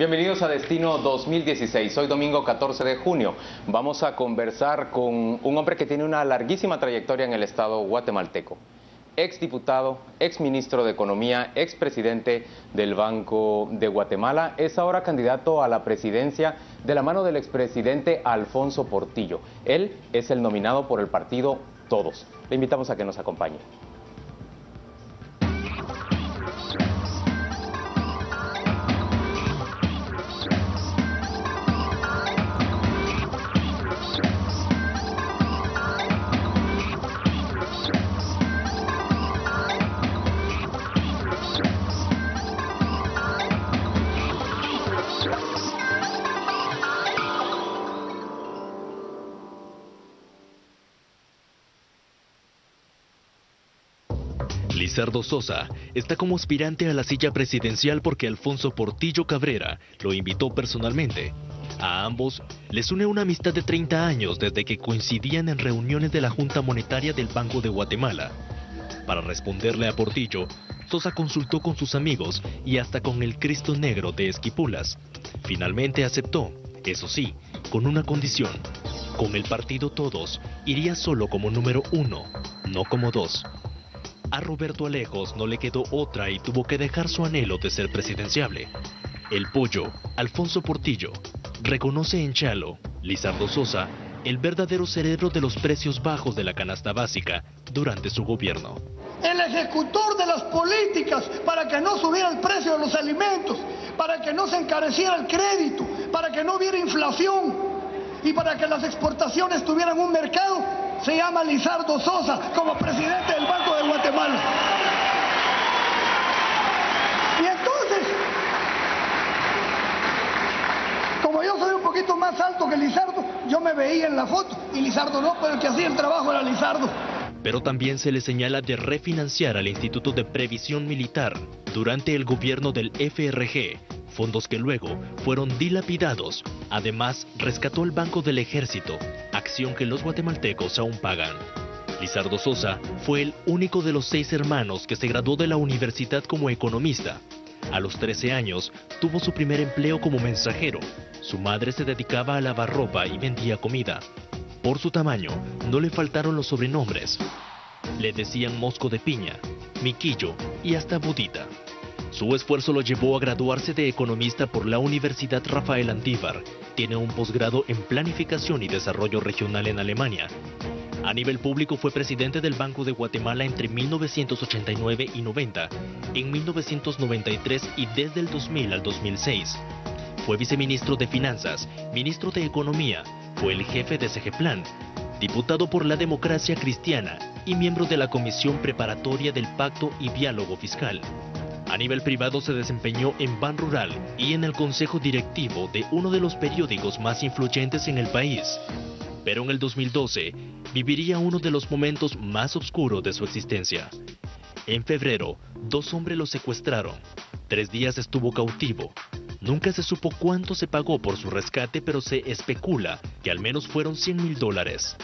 Bienvenidos a Destino 2016. Hoy domingo 14 de junio vamos a conversar con un hombre que tiene una larguísima trayectoria en el Estado guatemalteco. Exdiputado, exministro de Economía, expresidente del Banco de Guatemala, es ahora candidato a la presidencia de la mano del expresidente Alfonso Portillo. Él es el nominado por el partido Todos. Le invitamos a que nos acompañe. Lizardo Sosa está como aspirante a la silla presidencial porque Alfonso Portillo Cabrera lo invitó personalmente. A ambos les une una amistad de 30 años desde que coincidían en reuniones de la Junta Monetaria del Banco de Guatemala. Para responderle a Portillo, Sosa consultó con sus amigos y hasta con el Cristo Negro de Esquipulas. Finalmente aceptó, eso sí, con una condición. Con el partido Todos iría solo como número 1, no como 2. A Roberto Alejos no le quedó otra y tuvo que dejar su anhelo de ser presidenciable. El pollo, Alfonso Portillo, reconoce en Chalo, Lizardo Sosa, el verdadero cerebro de los precios bajos de la canasta básica durante su gobierno. El ejecutor de las políticas para que no subiera el precio de los alimentos, para que no se encareciera el crédito, para que no hubiera inflación y para que las exportaciones tuvieran un mercado, se llama Lizardo Sosa como presidente del Banco de Guatemala. Y entonces, como yo soy un poquito más alto que Lizardo, yo me veía en la foto y Lizardo no, pero el que hacía el trabajo era Lizardo. Pero también se le señala de refinanciar al Instituto de Previsión Militar durante el gobierno del FRG, fondos que luego fueron dilapidados. Además, rescató el Banco del Ejército, acción que los guatemaltecos aún pagan. Lizardo Sosa fue el único de los 6 hermanos que se graduó de la universidad como economista. A los 13 años, tuvo su primer empleo como mensajero. Su madre se dedicaba a lavar ropa y vendía comida. Por su tamaño, no le faltaron los sobrenombres. Le decían Mosco de Piña, Miquillo y hasta Budita. Su esfuerzo lo llevó a graduarse de economista por la Universidad Rafael Andívar. Tiene un posgrado en Planificación y Desarrollo Regional en Alemania. A nivel público fue presidente del Banco de Guatemala entre 1989 y 90, en 1993 y desde el 2000 al 2006. Fue viceministro de Finanzas, ministro de Economía, fue el jefe de Segeplan, diputado por la Democracia Cristiana y miembro de la Comisión Preparatoria del Pacto y Diálogo Fiscal. A nivel privado se desempeñó en Ban Rural y en el consejo directivo de uno de los periódicos más influyentes en el país. Pero en el 2012 viviría uno de los momentos más oscuros de su existencia. En febrero, 2 hombres lo secuestraron. 3 días estuvo cautivo. Nunca se supo cuánto se pagó por su rescate, pero se especula que al menos fueron $100,000.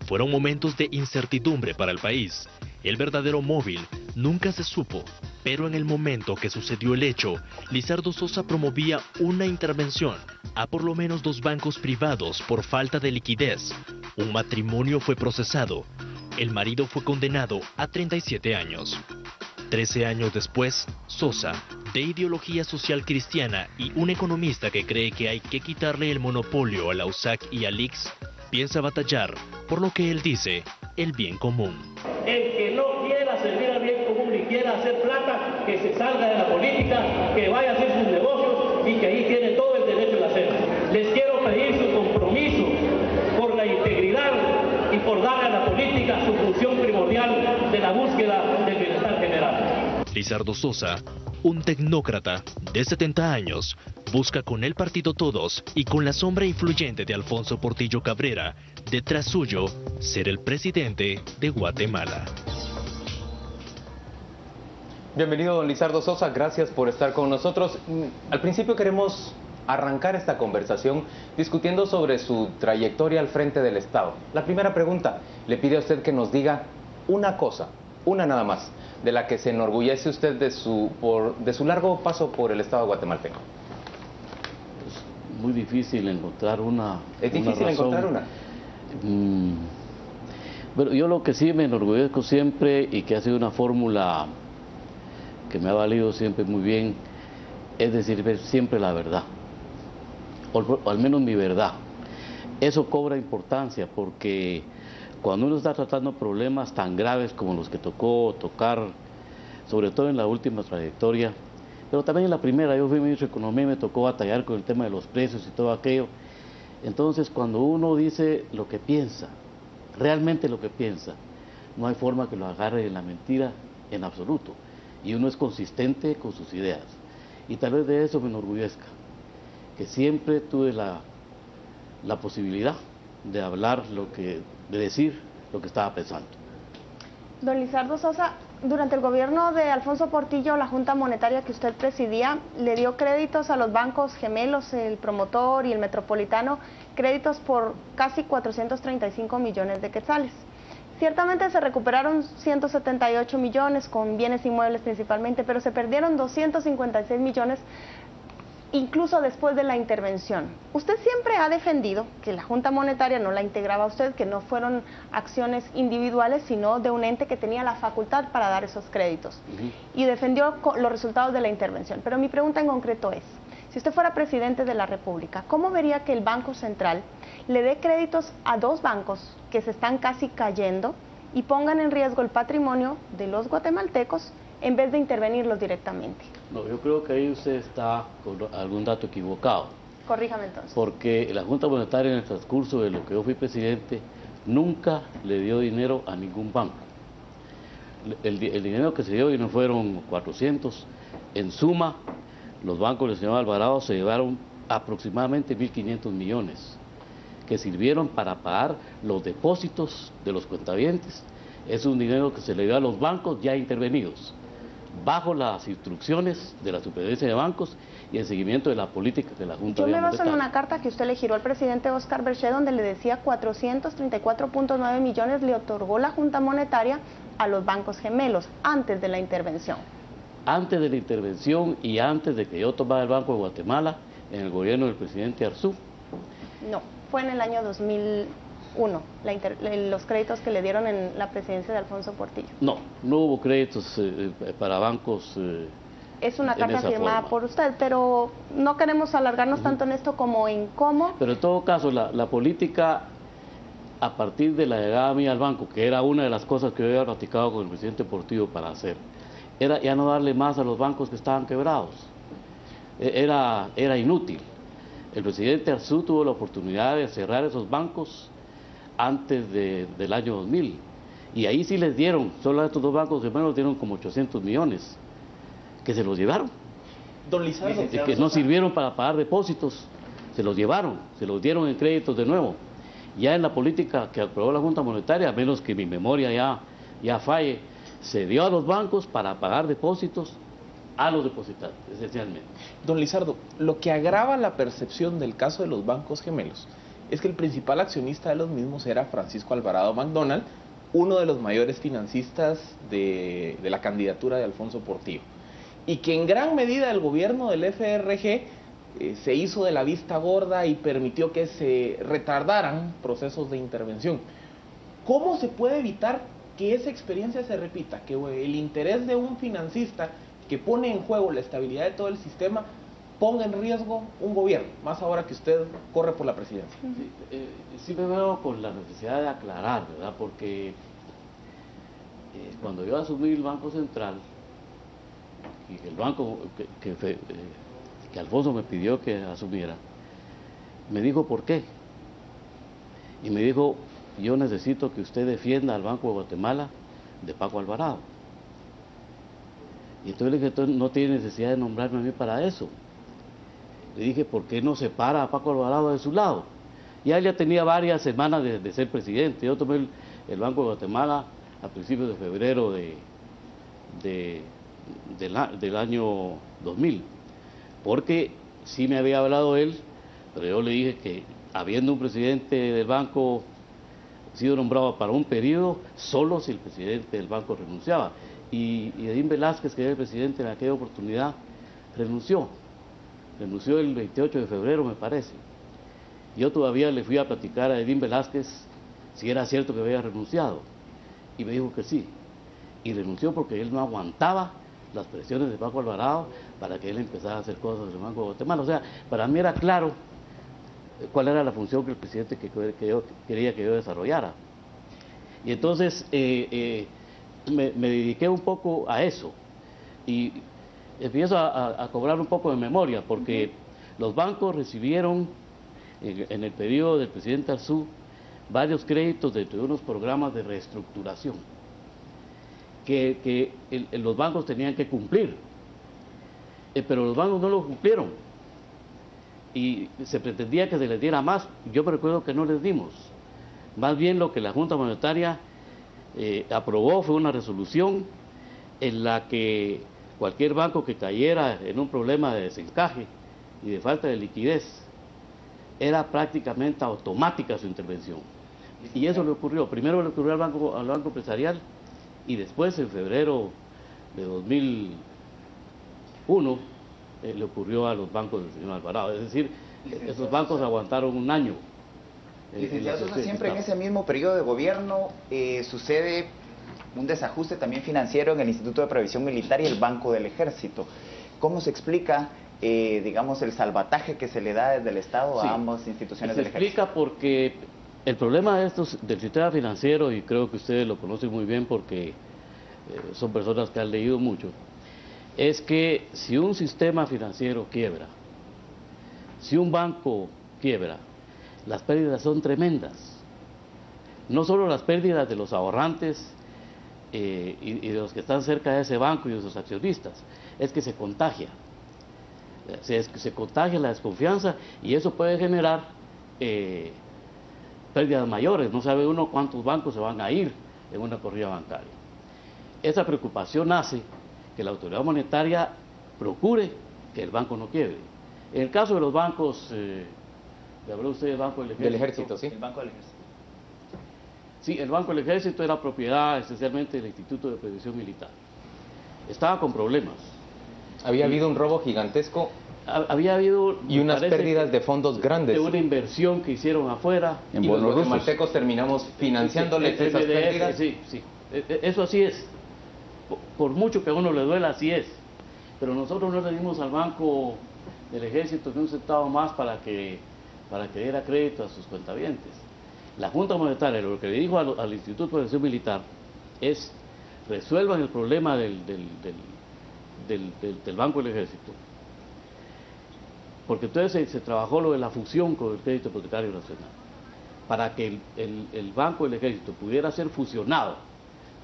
Fueron momentos de incertidumbre para el país. El verdadero móvil nunca se supo, pero en el momento que sucedió el hecho, Lizardo Sosa promovía una intervención a por lo menos 2 bancos privados por falta de liquidez. Un matrimonio fue procesado. El marido fue condenado a 37 años. 13 años después, Sosa, de ideología social cristiana y un economista que cree que hay que quitarle el monopolio a la USAC y al ICS, piensa batallar por lo que él dice, el bien común. El que no quiera servir al bien común y quiera hacer plata, que se salga de la política, que vaya a hacer sus negocios y que ahí tiene todo el derecho de hacerlo. Les quiero pedir su compromiso por la integridad y por darle a la política su función primordial de la búsqueda del bienestar general. Lizardo Sosa, un tecnócrata de 70 años, busca con el partido Todos y con la sombra influyente de Alfonso Portillo Cabrera, detrás suyo, ser el presidente de Guatemala. Bienvenido, don Lizardo Sosa, gracias por estar con nosotros. Al principio queremos arrancar esta conversación discutiendo sobre su trayectoria al frente del Estado. La primera pregunta, le pide a usted que nos diga una cosa, una nada más, de la que se enorgullece usted de su largo paso por el Estado guatemalteco. muy difícil encontrar una ¿Es difícil razón. encontrar una? Pero yo lo que sí me enorgullezco siempre y que ha sido una fórmula que me ha valido siempre muy bien, es decir siempre la verdad, o al menos mi verdad. Eso cobra importancia porque cuando uno está tratando problemas tan graves como los que tocó tocar, sobre todo en la última trayectoria, pero también en la primera, yo fui ministro de Economía y me tocó batallar con el tema de los precios y todo aquello. Entonces, cuando uno dice lo que piensa, realmente lo que piensa, no hay forma que lo agarre en la mentira en absoluto. Y uno es consistente con sus ideas. Y tal vez de eso me enorgullezca, que siempre tuve la posibilidad de hablar de decir lo que estaba pensando. Don Lizardo Sosa, durante el gobierno de Alfonso Portillo, la Junta Monetaria que usted presidía le dio créditos a los bancos gemelos, el Promotor y el Metropolitano, créditos por casi 435 millones de quetzales. Ciertamente se recuperaron 178 millones con bienes inmuebles principalmente, pero se perdieron 256 millones incluso después de la intervención. Usted siempre ha defendido que la Junta Monetaria no la integraba a usted, que no fueron acciones individuales, sino de un ente que tenía la facultad para dar esos créditos. Y defendió los resultados de la intervención. Pero mi pregunta en concreto es, si usted fuera presidente de la República, ¿cómo vería que el Banco Central le dé créditos a dos bancos que se están casi cayendo y pongan en riesgo el patrimonio de los guatemaltecos en vez de intervenirlos directamente? No, yo creo que ahí usted está con algún dato equivocado. Corríjame entonces. Porque la Junta Monetaria en el transcurso de lo que yo fui presidente nunca le dio dinero a ningún banco. El dinero que se dio y no fueron 400. En suma, los bancos del señor Alvarado se llevaron aproximadamente 1.500 millones que sirvieron para pagar los depósitos de los cuentavientes. Es un dinero que se le dio a los bancos ya intervenidos, bajo las instrucciones de la Superintendencia de Bancos y el seguimiento de la política de la Junta. Yo me baso en una carta que usted le giró al presidente Oscar Berché, donde le decía 434.9 millones le otorgó la Junta Monetaria a los bancos gemelos antes de la intervención. Antes de la intervención y antes de que yo tomara el Banco de Guatemala en el gobierno del presidente Arzú. No, fue en el año 2001, los créditos que le dieron en la presidencia de Alfonso Portillo. No, no hubo créditos para bancos. Es una carta firmada por usted, pero no queremos alargarnos tanto en esto como en cómo. Pero en todo caso, la política, a partir de la llegada mía al banco, que era una de las cosas que yo había platicado con el presidente Portillo para hacer, era ya no darle más a los bancos que estaban quebrados. Era inútil. El presidente Arzú tuvo la oportunidad de cerrar esos bancos antes del año 2000, y ahí sí les dieron, solo a estos dos bancos gemelos dieron como 800 millones, que se los llevaron. Don Lizardo, que no sirvieron para pagar depósitos, se los llevaron, se los dieron en créditos de nuevo. Ya en la política que aprobó la Junta Monetaria, a menos que mi memoria ya falle, se dio a los bancos para pagar depósitos a los depositantes, esencialmente. Don Lizardo, lo que agrava la percepción del caso de los bancos gemelos es que el principal accionista de los mismos era Francisco Alvarado McDonald, uno de los mayores financistas de la candidatura de Alfonso Portillo, y que en gran medida el gobierno del FRG se hizo de la vista gorda y permitió que se retardaran procesos de intervención. ¿Cómo se puede evitar que esa experiencia se repita? Que el interés de un financista que pone en juego la estabilidad de todo el sistema ponga en riesgo un gobierno, más ahora que usted corre por la presidencia. Sí me veo con la necesidad de aclarar, ¿verdad? Porque cuando yo asumí el Banco Central, y el banco que Alfonso me pidió que asumiera, me dijo ¿por qué? Y me dijo, yo necesito que usted defienda al Banco de Guatemala de Paco Alvarado. Y entonces le dije, entonces no tiene necesidad de nombrarme a mí para eso. Le dije, ¿por qué no separa a Paco Alvarado de su lado? Ya él ya tenía varias semanas de ser presidente. Yo tomé el Banco de Guatemala a principios de febrero del año 2000, porque sí me había hablado él, pero yo le dije que habiendo un presidente del banco sido nombrado para un periodo, solo si el presidente del banco renunciaba. Y Edín Velázquez, que era el presidente en aquella oportunidad, renunció. renunció el 28 de febrero, me parece. Yo todavía le fui a platicar a Edín Velázquez si era cierto que había renunciado, y me dijo que sí, y renunció porque él no aguantaba las presiones de Paco Alvarado para que él empezara a hacer cosas en el Banco de Guatemala. O sea, para mí era claro cuál era la función que el presidente quería que yo desarrollara. Y entonces me dediqué un poco a eso, y empiezo a cobrar un poco de memoria, porque los bancos recibieron en el periodo del presidente Arzú varios créditos dentro de unos programas de reestructuración que los bancos tenían que cumplir, pero los bancos no lo cumplieron y se pretendía que se les diera más. Yo me recuerdo que no les dimos. Más bien lo que la Junta Monetaria aprobó fue una resolución en la que cualquier banco que cayera en un problema de desencaje y de falta de liquidez, era prácticamente automática su intervención. Y eso le ocurrió. Primero le ocurrió al banco empresarial, y después, en febrero de 2001, le ocurrió a los bancos del señor Alvarado. Es decir, esos bancos aguantaron un año. Licenciado Sosa, siempre en ese mismo periodo de gobierno sucede un desajuste también financiero en el Instituto de Previsión Militar y el Banco del Ejército. ¿Cómo se explica, digamos, el salvataje que se le da desde el Estado a ambas instituciones del Ejército? Se explica porque el problema del sistema financiero, y creo que ustedes lo conocen muy bien porque son personas que han leído mucho, es que si un sistema financiero quiebra, si un banco quiebra, las pérdidas son tremendas. No solo las pérdidas de los ahorrantes y de los que están cerca de ese banco y de sus accionistas, es que se contagia. Se contagia la desconfianza, y eso puede generar pérdidas mayores. No sabe uno cuántos bancos se van a ir en una corrida bancaria. Esa preocupación hace que la autoridad monetaria procure que el banco no quiebre. En el caso de los bancos, ¿le habló usted del Banco del Ejército? Del Ejército, sí. El Banco del Ejército. Sí, el Banco del Ejército era propiedad esencialmente del Instituto de Previsión Militar. Estaba con problemas. Había habido un robo gigantesco. Había habido... Y unas pérdidas de fondos grandes. De una inversión que hicieron afuera. Y los guatemaltecos terminamos financiándoles esas pérdidas. Sí. Eso así es. Por mucho que a uno le duela, así es. Pero nosotros no le dimos al Banco del Ejército ni un centavo más para que diera crédito a sus cuentavientes. La Junta Monetaria lo que le dijo al Instituto de Previsión Militar es: resuelvan el problema del Banco del Ejército, porque entonces se trabajó lo de la fusión con el Crédito Hipotecario Nacional, para que el Banco del Ejército pudiera ser fusionado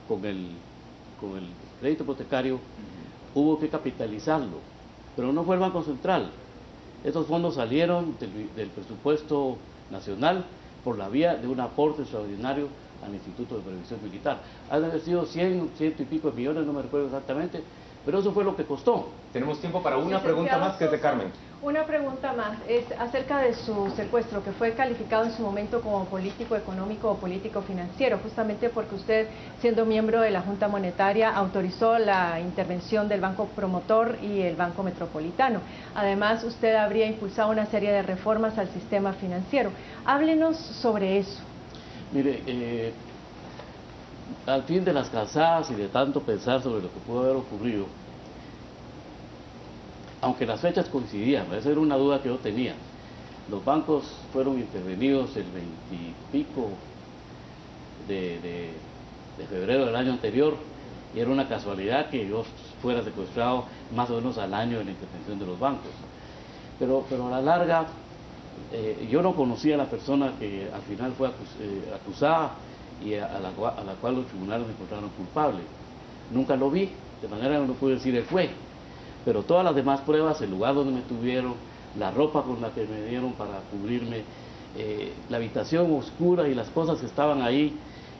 con el crédito hipotecario. Hubo que capitalizarlo, pero no fue el Banco Central. Estos fondos salieron del presupuesto nacional por la vía de un aporte extraordinario al Instituto de Previsión Militar. Han de haber sido 100 y pico de millones, no me recuerdo exactamente, pero eso fue lo que costó. Tenemos tiempo para una pregunta más, que es de Carmen. Una pregunta más, es acerca de su secuestro, que fue calificado en su momento como político económico o político financiero, justamente porque usted, siendo miembro de la Junta Monetaria, autorizó la intervención del Banco Promotor y el Banco Metropolitano. Además, usted habría impulsado una serie de reformas al sistema financiero. Háblenos sobre eso. Mire, al fin de las cansadas y de tanto pensar sobre lo que pudo haber ocurrido, aunque las fechas coincidían, esa era una duda que yo tenía. Los bancos fueron intervenidos el 20 y pico de febrero del año anterior, y era una casualidad que yo fuera secuestrado más o menos al año de la intervención de los bancos. Pero a la larga, yo no conocía a la persona que al final fue acusada y a la cual los tribunales me encontraron culpable. Nunca lo vi, de manera que no puedo decir él fue. Pero todas las demás pruebas, el lugar donde me tuvieron, la ropa con la que me dieron para cubrirme, la habitación oscura y las cosas que estaban ahí,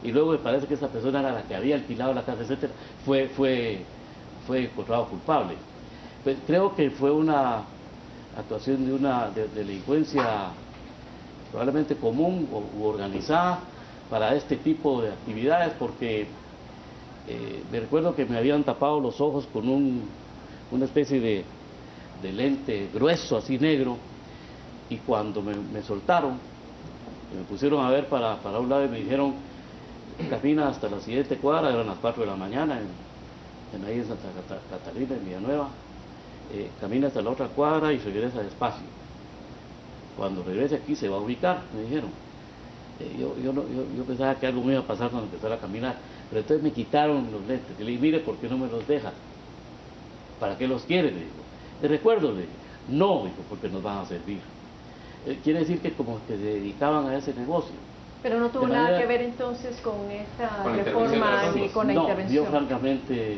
y luego me parece que esa persona era la que había alquilado la casa, etcétera, fue encontrado culpable. Pues creo que fue una actuación de una delincuencia probablemente común u organizada para este tipo de actividades, porque me recuerdo que me habían tapado los ojos con una especie de lente grueso, así negro, y cuando me soltaron, me pusieron a ver para un lado y me dijeron, camina hasta la siguiente cuadra, eran las 4 de la mañana, ahí en Santa Catalina, en Villanueva, camina hasta la otra cuadra y regresa despacio. Cuando regrese aquí se va a ubicar, me dijeron. Yo pensaba que algo me iba a pasar cuando empezara a caminar, pero entonces me quitaron los lentes. Y le dije, mire, ¿por qué no me los deja? ¿Para qué los quiere? Le digo. ¿Le recuerdo? Le dije. No, dijo, porque nos van a servir. Quiere decir que como que se dedicaban a ese negocio. Pero no tuvo nada que ver entonces con esta reforma ni con la intervención. Yo francamente,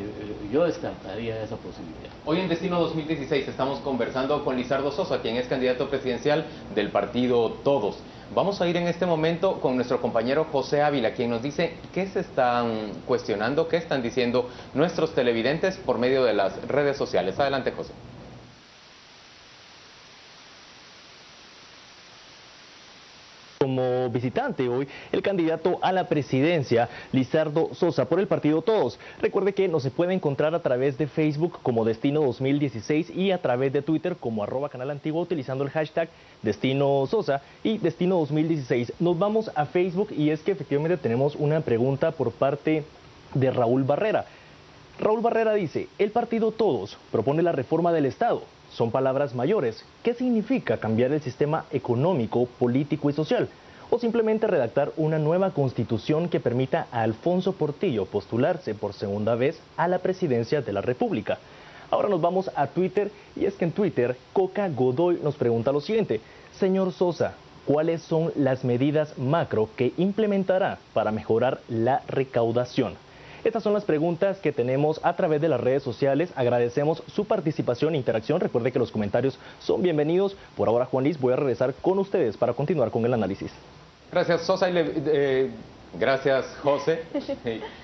yo descartaría esa posibilidad. Hoy en Destino 2016 estamos conversando con Lizardo Sosa, quien es candidato presidencial del partido Todos. Vamos a ir en este momento con nuestro compañero José Ávila, quien nos dice qué se están cuestionando, qué están diciendo nuestros televidentes por medio de las redes sociales. Adelante, José. Como visitante hoy, el candidato a la presidencia, Lizardo Sosa, por el partido Todos. Recuerde que nos se puede encontrar a través de Facebook como Destino 2016 y a través de Twitter como @Canal Antiguo utilizando el hashtag Destino Sosa y Destino 2016. Nos vamos a Facebook y es que efectivamente tenemos una pregunta por parte de Raúl Barrera. Raúl Barrera dice, el partido Todos propone la reforma del Estado. Son palabras mayores. ¿Qué significa cambiar el sistema económico, político y social? ¿O simplemente redactar una nueva constitución que permita a Alfonso Portillo postularse por segunda vez a la presidencia de la República? Ahora nos vamos a Twitter y es que en Twitter Coca Godoy nos pregunta lo siguiente. Señor Sosa, ¿cuáles son las medidas macro que implementará para mejorar la recaudación? Estas son las preguntas que tenemos a través de las redes sociales. Agradecemos su participación e interacción. Recuerde que los comentarios son bienvenidos. Por ahora, Juan Luis, voy a regresar con ustedes para continuar con el análisis. Gracias, Sosa. Gracias, José.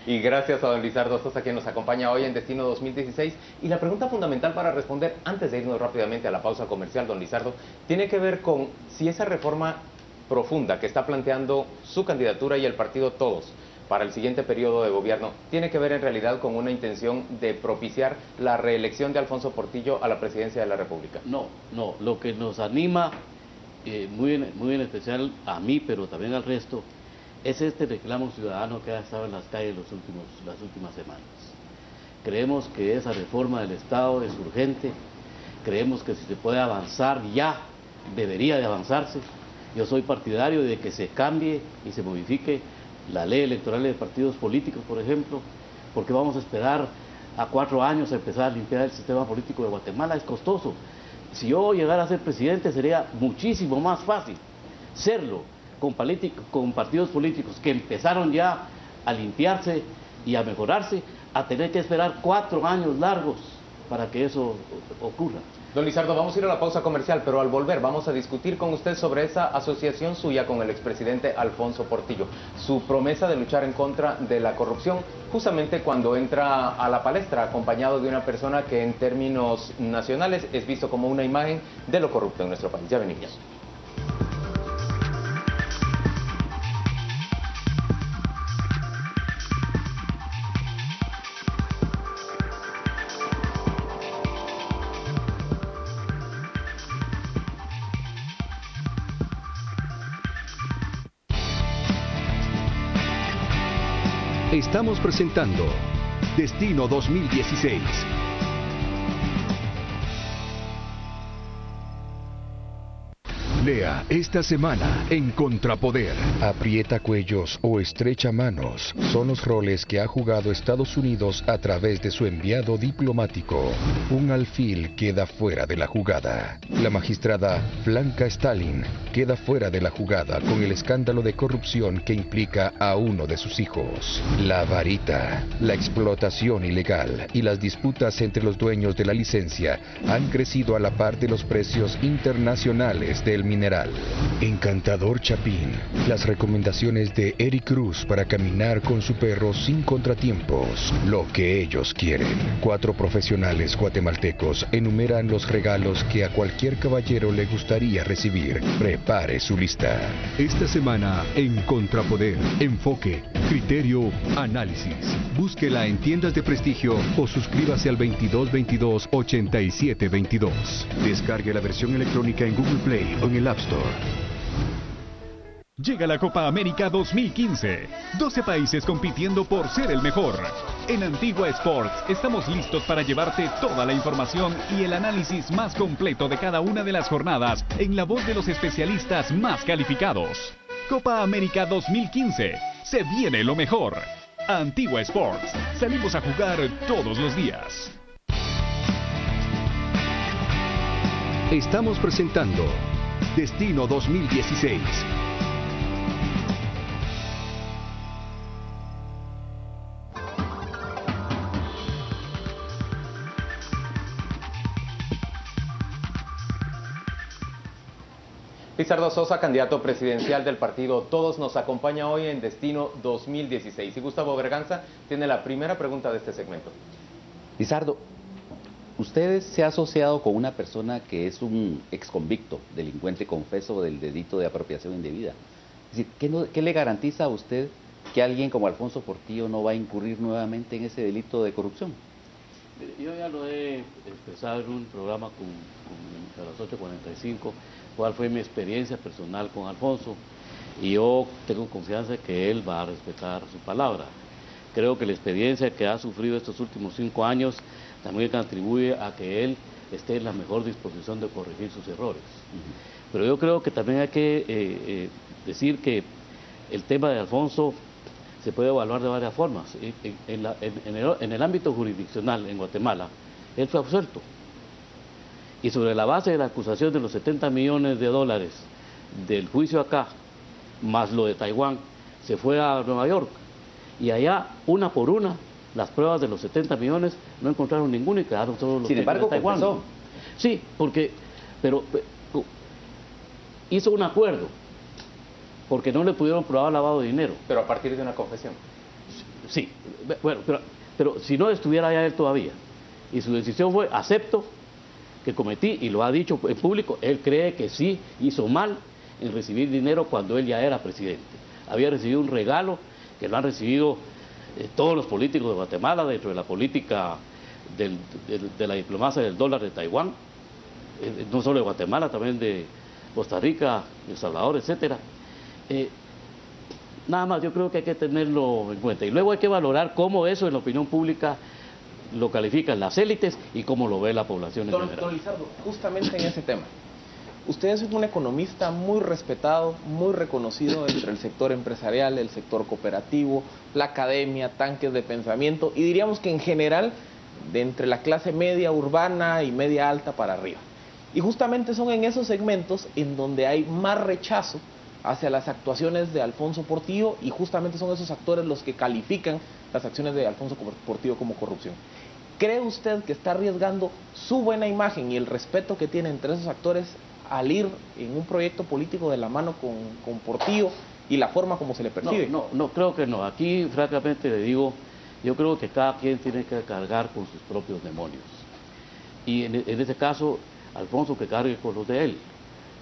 Y gracias a don Lizardo Sosa, quien nos acompaña hoy en Destino 2016. Y la pregunta fundamental para responder, antes de irnos rápidamente a la pausa comercial, don Lizardo, tiene que ver con si esa reforma profunda que está planteando su candidatura y el partido Todos para el siguiente periodo de gobierno, ¿tiene que ver en realidad con una intención de propiciar la reelección de Alfonso Portillo a la presidencia de la República? No, lo que nos anima, muy en especial a mí, pero también al resto, es este reclamo ciudadano que ha estado en las calles las últimas semanas. Creemos que esa reforma del Estado es urgente, creemos que si se puede avanzar ya, debería de avanzarse. Yo soy partidario de que se cambie y se modifique la ley electoral de partidos políticos, por ejemplo, porque vamos a esperar a 4 años a empezar a limpiar el sistema político de Guatemala. Es costoso. Si yo llegara a ser presidente sería muchísimo más fácil serlo con partidos políticos que empezaron ya a limpiarse y a mejorarse, a tener que esperar 4 años largos para que eso ocurra. Don Lizardo, vamos a ir a la pausa comercial, pero al volver vamos a discutir con usted sobre esa asociación suya con el expresidente Alfonso Portillo, su promesa de luchar en contra de la corrupción, justamente cuando entra a la palestra acompañado de una persona que en términos nacionales es visto como una imagen de lo corrupto en nuestro país. Ya venimos. Estamos presentando Destino 2016. Lea esta semana en Contrapoder. Aprieta cuellos o estrecha manos son los roles que ha jugado Estados Unidos a través de su enviado diplomático. Un alfil queda fuera de la jugada. La magistrada Blanca Stalin queda fuera de la jugada con el escándalo de corrupción que implica a uno de sus hijos. La varita, la explotación ilegal y las disputas entre los dueños de la licencia han crecido a la par de los precios internacionales del mineral. Encantador Chapín. Las recomendaciones de Eric Cruz para caminar con su perro sin contratiempos. Lo que ellos quieren. 4 profesionales guatemaltecos enumeran los regalos que a cualquier caballero le gustaría recibir. Prepare su lista. Esta semana en Contrapoder, enfoque, criterio, análisis. Búsquela en tiendas de prestigio o suscríbase al 2222-8722. Descargue la versión electrónica en Google Play o en el App Store. Llega la Copa América 2015. 12 países compitiendo por ser el mejor. En Antigua Sports estamos listos para llevarte toda la información y el análisis más completo de cada una de las jornadas en la voz de los especialistas más calificados. Copa América 2015. Se viene lo mejor. Antigua Sports. Salimos a jugar todos los días. Estamos presentando Destino 2016. Lizardo Sosa, candidato presidencial del partido Todos, nos acompaña hoy en Destino 2016. Y Gustavo Berganza tiene la primera pregunta de este segmento. Lizardo, usted se ha asociado con una persona que es un exconvicto, delincuente confeso del delito de apropiación indebida. Es decir, ¿qué le garantiza a usted que alguien como Alfonso Portillo no va a incurrir nuevamente en ese delito de corrupción? Yo ya lo he expresado en un programa a las 8:45, cuál fue mi experiencia personal con Alfonso, y yo tengo confianza que él va a respetar su palabra. Creo que la experiencia que ha sufrido estos últimos 5 años también contribuye a que él esté en la mejor disposición de corregir sus errores. Pero yo creo que también hay que decir que el tema de Alfonso se puede evaluar de varias formas. En el ámbito jurisdiccional en Guatemala, él fue absuelto. Y sobre la base de la acusación de los 70 millones de dólares del juicio acá, más lo de Taiwán, se fue a Nueva York. Y allá, una por una, las pruebas de los 70 millones no encontraron ninguna y quedaron solo los Sin embargo, de Taiwán. confesó. Sí, pero hizo un acuerdo, porque no le pudieron probar lavado de dinero. Pero a partir de una confesión. Sí, bueno, pero si no estuviera allá él todavía, y su decisión fue, acepto que cometí, y lo ha dicho en público, él cree que sí hizo mal en recibir dinero cuando él ya era presidente. Había recibido un regalo que lo han recibido todos los políticos de Guatemala dentro de la política de la diplomacia del dólar de Taiwán, no solo de Guatemala, también de Costa Rica, El Salvador, etcétera. Nada más, yo creo que hay que tenerlo en cuenta. Y luego hay que valorar cómo eso en la opinión pública lo califican las élites y cómo lo ve la población en general. Don Lizardo, justamente en ese tema, usted es un economista muy respetado, muy reconocido entre el sector empresarial, el sector cooperativo, la academia, tanques de pensamiento, y diríamos que en general de entre la clase media urbana y media alta para arriba. Y justamente son en esos segmentos en donde hay más rechazo hacia las actuaciones de Alfonso Portillo, y justamente son esos actores los que califican las acciones de Alfonso Portillo como corrupción. ¿Cree usted que está arriesgando su buena imagen y el respeto que tiene entre esos actores al ir en un proyecto político de la mano con Portillo y la forma como se le percibe? No, creo que no. Aquí, francamente, le digo, yo creo que cada quien tiene que cargar con sus propios demonios. Y en este caso, Alfonso que cargue con los de él,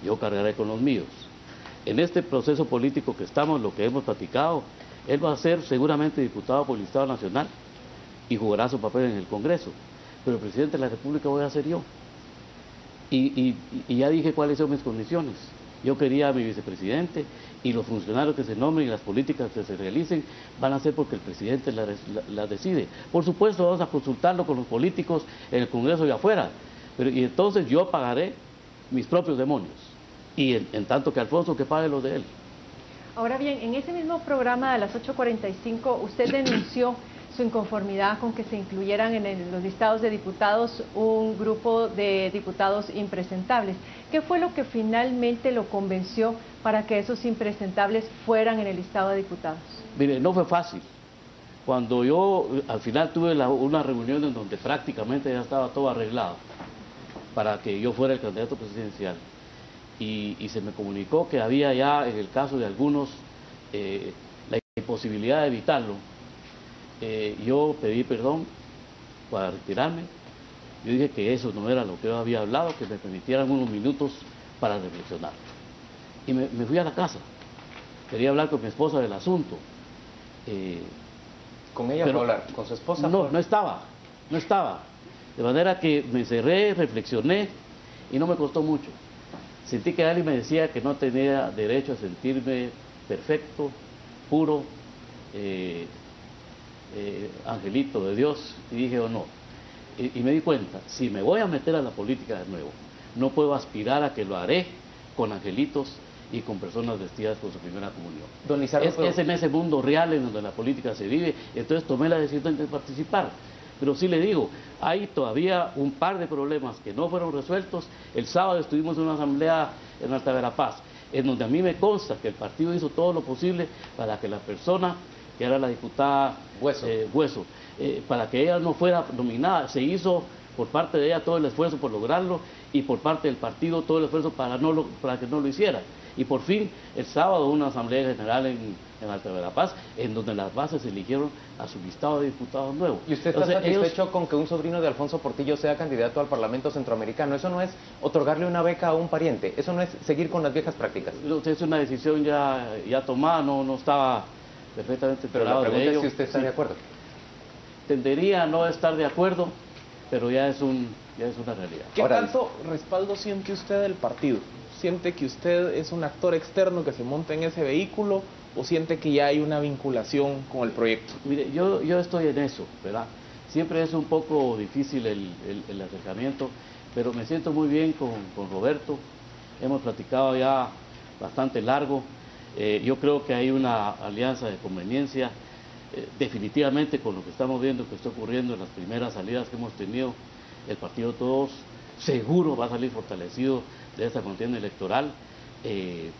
yo cargaré con los míos. En este proceso político que estamos, lo que hemos platicado, él va a ser seguramente diputado por el Estado Nacional y jugará su papel en el Congreso, pero el presidente de la República voy a ser yo. Y ya dije cuáles son mis condiciones. Yo quería a mi vicepresidente, y los funcionarios que se nombren y las políticas que se realicen van a ser porque el presidente las decide. Por supuesto vamos a consultarlo con los políticos en el Congreso y afuera, y entonces yo pagaré mis propios demonios, y en tanto que Alfonso que pague los de él. Ahora bien, en ese mismo programa de las 8:45 usted denunció su inconformidad con que se incluyeran en los listados de diputados un grupo de diputados impresentables. ¿Qué fue lo que finalmente lo convenció para que esos impresentables fueran en el listado de diputados? Mire, no fue fácil. Cuando yo al final tuve una reunión en donde prácticamente ya estaba todo arreglado para que yo fuera el candidato presidencial, y se me comunicó que había ya, en el caso de algunos, la imposibilidad de evitarlo. Yo pedí perdón para retirarme. Yo dije que eso no era lo que yo había hablado, que me permitieran unos minutos para reflexionar. Y me fui a la casa. Quería hablar con mi esposa del asunto. ¿Con ella fue hablar? ¿Con su esposa? No estaba. De manera que me encerré, reflexioné y no me costó mucho. Sentí que alguien me decía que no tenía derecho a sentirme perfecto, puro, angelito de Dios, y dije, o no. Y me di cuenta, si me voy a meter a la política de nuevo, no puedo aspirar a que lo haré con angelitos y con personas vestidas con su primera comunión. Don Lizardo, es en ese mundo real en donde la política se vive, entonces tomé la decisión de participar. Pero sí le digo, hay todavía un par de problemas que no fueron resueltos. El sábado estuvimos en una asamblea en Alta Verapaz, en donde a mí me consta que el partido hizo todo lo posible para que la persona, que era la diputada Hueso, para que ella no fuera nominada. Se hizo por parte de ella todo el esfuerzo por lograrlo y por parte del partido todo el esfuerzo para que no lo hiciera. Y por fin, el sábado, una asamblea general en Alta Verapaz, en donde las bases eligieron a su listado de diputados nuevos. ¿Y usted está satisfecho con que un sobrino de Alfonso Portillo sea candidato al Parlamento Centroamericano? Eso no es otorgarle una beca a un pariente, eso no es seguir con las viejas prácticas. Es una decisión ya tomada, no estaba perfectamente enterado de ello. Pero la pregunta es si usted está de acuerdo. Tendería a no estar de acuerdo, pero ya es una realidad. ¿Qué tanto respaldo siente usted del partido? ¿Siente que usted es un actor externo que se monta en ese vehículo o siente que ya hay una vinculación con el proyecto? Mire, yo estoy en eso, ¿verdad? Siempre es un poco difícil el acercamiento, pero me siento muy bien con Roberto. Hemos platicado ya bastante largo. Yo creo que hay una alianza de conveniencia. Definitivamente, con lo que estamos viendo que está ocurriendo en las primeras salidas que hemos tenido, el Partido Todos seguro va a salir fortalecido de esta contienda electoral, y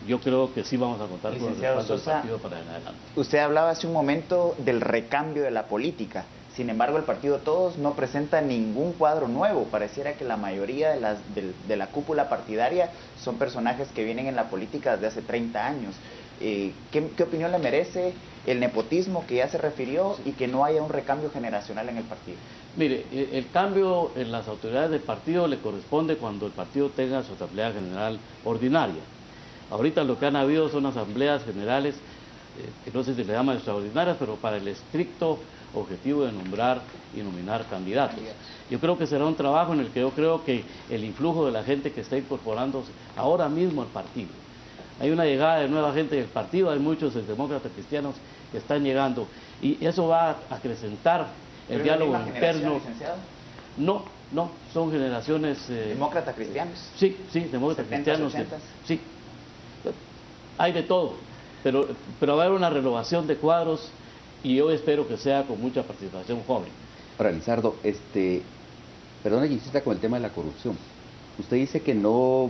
yo creo que sí vamos a contar con el respaldo del partido para adelante. Usted hablaba hace un momento del recambio de la política. Sin embargo, el Partido Todos no presenta ningún cuadro nuevo. Pareciera que la mayoría de la cúpula partidaria son personajes que vienen en la política desde hace 30 años. ¿Qué opinión le merece el nepotismo que ya se refirió y que no haya un recambio generacional en el partido? Mire, el cambio en las autoridades del partido le corresponde cuando el partido tenga su asamblea general ordinaria. Ahorita lo que han habido son asambleas generales, que no sé si le llaman extraordinarias, pero para el estricto objetivo de nombrar y nominar candidatos. Yo creo que será un trabajo en el que yo creo que el influjo de la gente que está incorporándose ahora mismo al partido. Hay una llegada de nueva gente del partido, hay muchos demócratas cristianos que están llegando y eso va a acrecentar el diálogo interno. No, son generaciones... ¿Demócratas cristianos? Sí, demócratas cristianos. Sí, hay de todo, pero va a haber una renovación de cuadros y yo espero que sea con mucha participación joven. Ahora, Lizardo, perdona que insista con el tema de la corrupción. Usted dice que no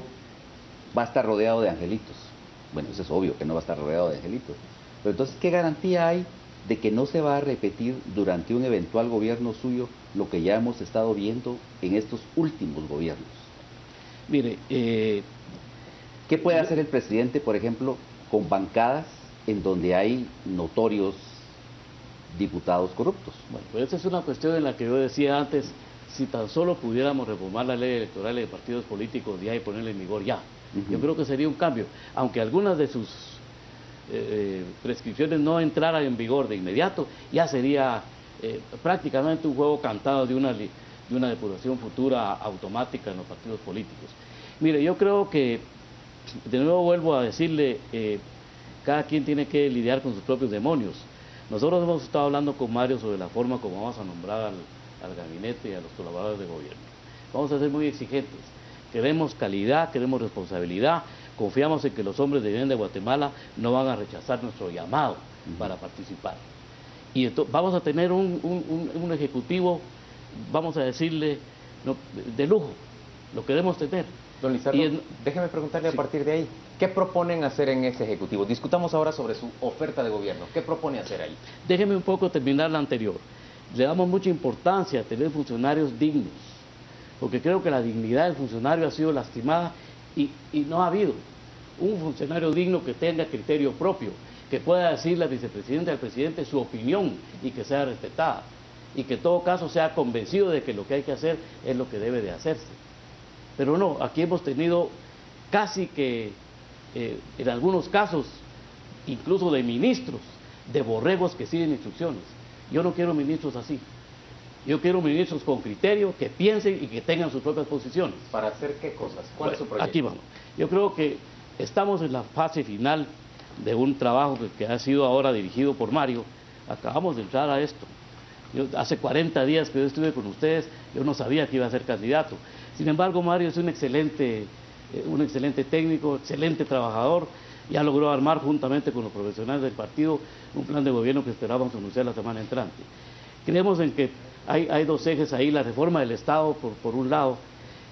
va a estar rodeado de angelitos. Bueno, eso es obvio que no va a estar rodeado de angelitos. Pero entonces, ¿qué garantía hay de que no se va a repetir durante un eventual gobierno suyo lo que ya hemos estado viendo en estos últimos gobiernos? Mire, ¿qué puede hacer el presidente, por ejemplo, con bancadas en donde hay notorios diputados corruptos? Bueno, pues esa es una cuestión en la que yo decía antes, si tan solo pudiéramos reformar la ley electoral de partidos políticos ya y ponerla en vigor ya. Yo creo que sería un cambio, aunque algunas de sus prescripciones no entraran en vigor de inmediato, ya sería prácticamente un juego cantado de una depuración futura automática en los partidos políticos. Mire, yo creo que, de nuevo vuelvo a decirle, cada quien tiene que lidiar con sus propios demonios. Nosotros hemos estado hablando con Mario sobre la forma como vamos a nombrar al gabinete y a los colaboradores de gobierno. Vamos a ser muy exigentes. Queremos calidad, queremos responsabilidad, confiamos en que los hombres de bien de Guatemala no van a rechazar nuestro llamado para participar. Y entonces vamos a tener un ejecutivo, vamos a decirle, de lujo, lo queremos tener. Don Lizardo, déjeme preguntarle a partir de ahí, ¿qué proponen hacer en ese ejecutivo? Discutamos ahora sobre su oferta de gobierno, ¿qué propone hacer ahí? Déjeme un poco terminar la anterior. Le damos mucha importancia a tener funcionarios dignos, porque creo que la dignidad del funcionario ha sido lastimada y no ha habido un funcionario digno que tenga criterio propio, que pueda decirle al vicepresidente, al presidente su opinión y que sea respetada, y que en todo caso sea convencido de que lo que hay que hacer es lo que debe de hacerse. Pero no, aquí hemos tenido casi que, en algunos casos, incluso de ministros, de borregos que siguen instrucciones. Yo no quiero ministros así. Yo quiero ministros con criterio, que piensen y que tengan sus propias posiciones. ¿Para hacer qué cosas? ¿Cuál es su proyecto? Aquí vamos. Yo creo que estamos en la fase final de un trabajo que ha sido ahora dirigido por Mario. Acabamos de entrar a esto. Hace 40 días que yo estuve con ustedes, yo no sabía que iba a ser candidato. Sin embargo, Mario es un excelente técnico, excelente trabajador, ya logró armar juntamente con los profesionales del partido un plan de gobierno que esperábamos anunciar la semana entrante. Creemos en que hay dos ejes ahí, la reforma del Estado por un lado,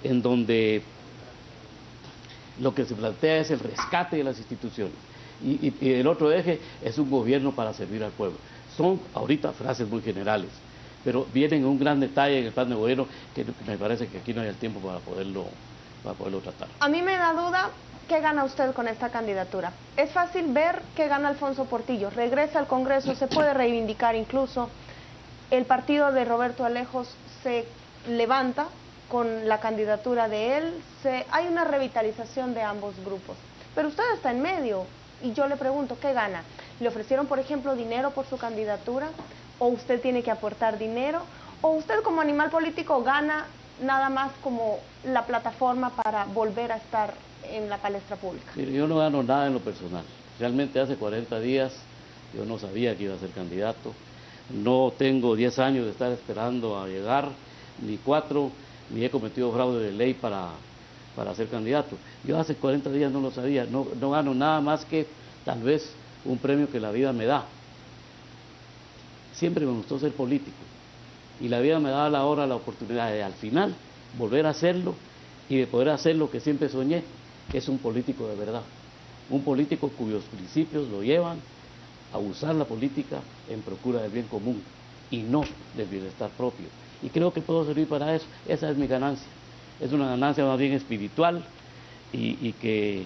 en donde lo que se plantea es el rescate de las instituciones, y el otro eje es un gobierno para servir al pueblo. Son ahorita frases muy generales, pero vienen en un gran detalle en el plan de gobierno que me parece que aquí no hay el tiempo para poderlo tratar. A mí me da duda, ¿qué gana usted con esta candidatura? Es fácil ver que gana Alfonso Portillo, regresa al Congreso, se puede reivindicar incluso. El partido de Roberto Alejos se levanta con la candidatura de él, hay una revitalización de ambos grupos. Pero usted está en medio, y yo le pregunto, ¿qué gana? ¿Le ofrecieron, por ejemplo, dinero por su candidatura? ¿O usted tiene que aportar dinero? ¿O usted como animal político gana nada más como la plataforma para volver a estar en la palestra pública? Mire, yo no gano nada en lo personal. Realmente hace 40 días yo no sabía que iba a ser candidato. No tengo 10 años de estar esperando a llegar, ni 4, ni he cometido fraude de ley para ser candidato. Yo hace 40 días no lo sabía, no gano nada más que tal vez un premio que la vida me da. Siempre me gustó ser político y la vida me da la oportunidad de al final volver a hacerlo y de poder hacer lo que siempre soñé, que es un político de verdad, un político cuyos principios lo llevan a usar la política en procura del bien común y no del bienestar propio. Y creo que puedo servir para eso. Esa es mi ganancia. Es una ganancia más bien espiritual y que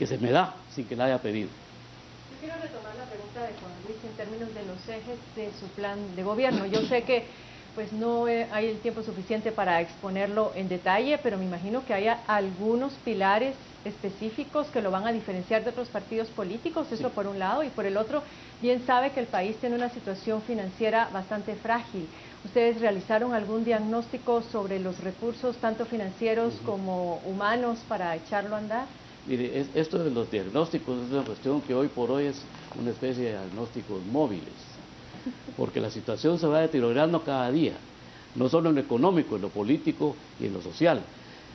se me da sin que la haya pedido. Yo quiero retomar la pregunta de Juan Luis en términos de los ejes de su plan de gobierno. Yo sé que pues no hay el tiempo suficiente para exponerlo en detalle, pero me imagino que haya algunos pilares específicos que lo van a diferenciar de otros partidos políticos, eso por un lado, y por el otro, bien sabe que el país tiene una situación financiera bastante frágil. ¿Ustedes realizaron algún diagnóstico sobre los recursos, tanto financieros como humanos, para echarlo a andar? Mire, esto de los diagnósticos es una cuestión que hoy por hoy es una especie de diagnósticos móviles, porque la situación se va deteriorando cada día, no solo en lo económico, en lo político y en lo social.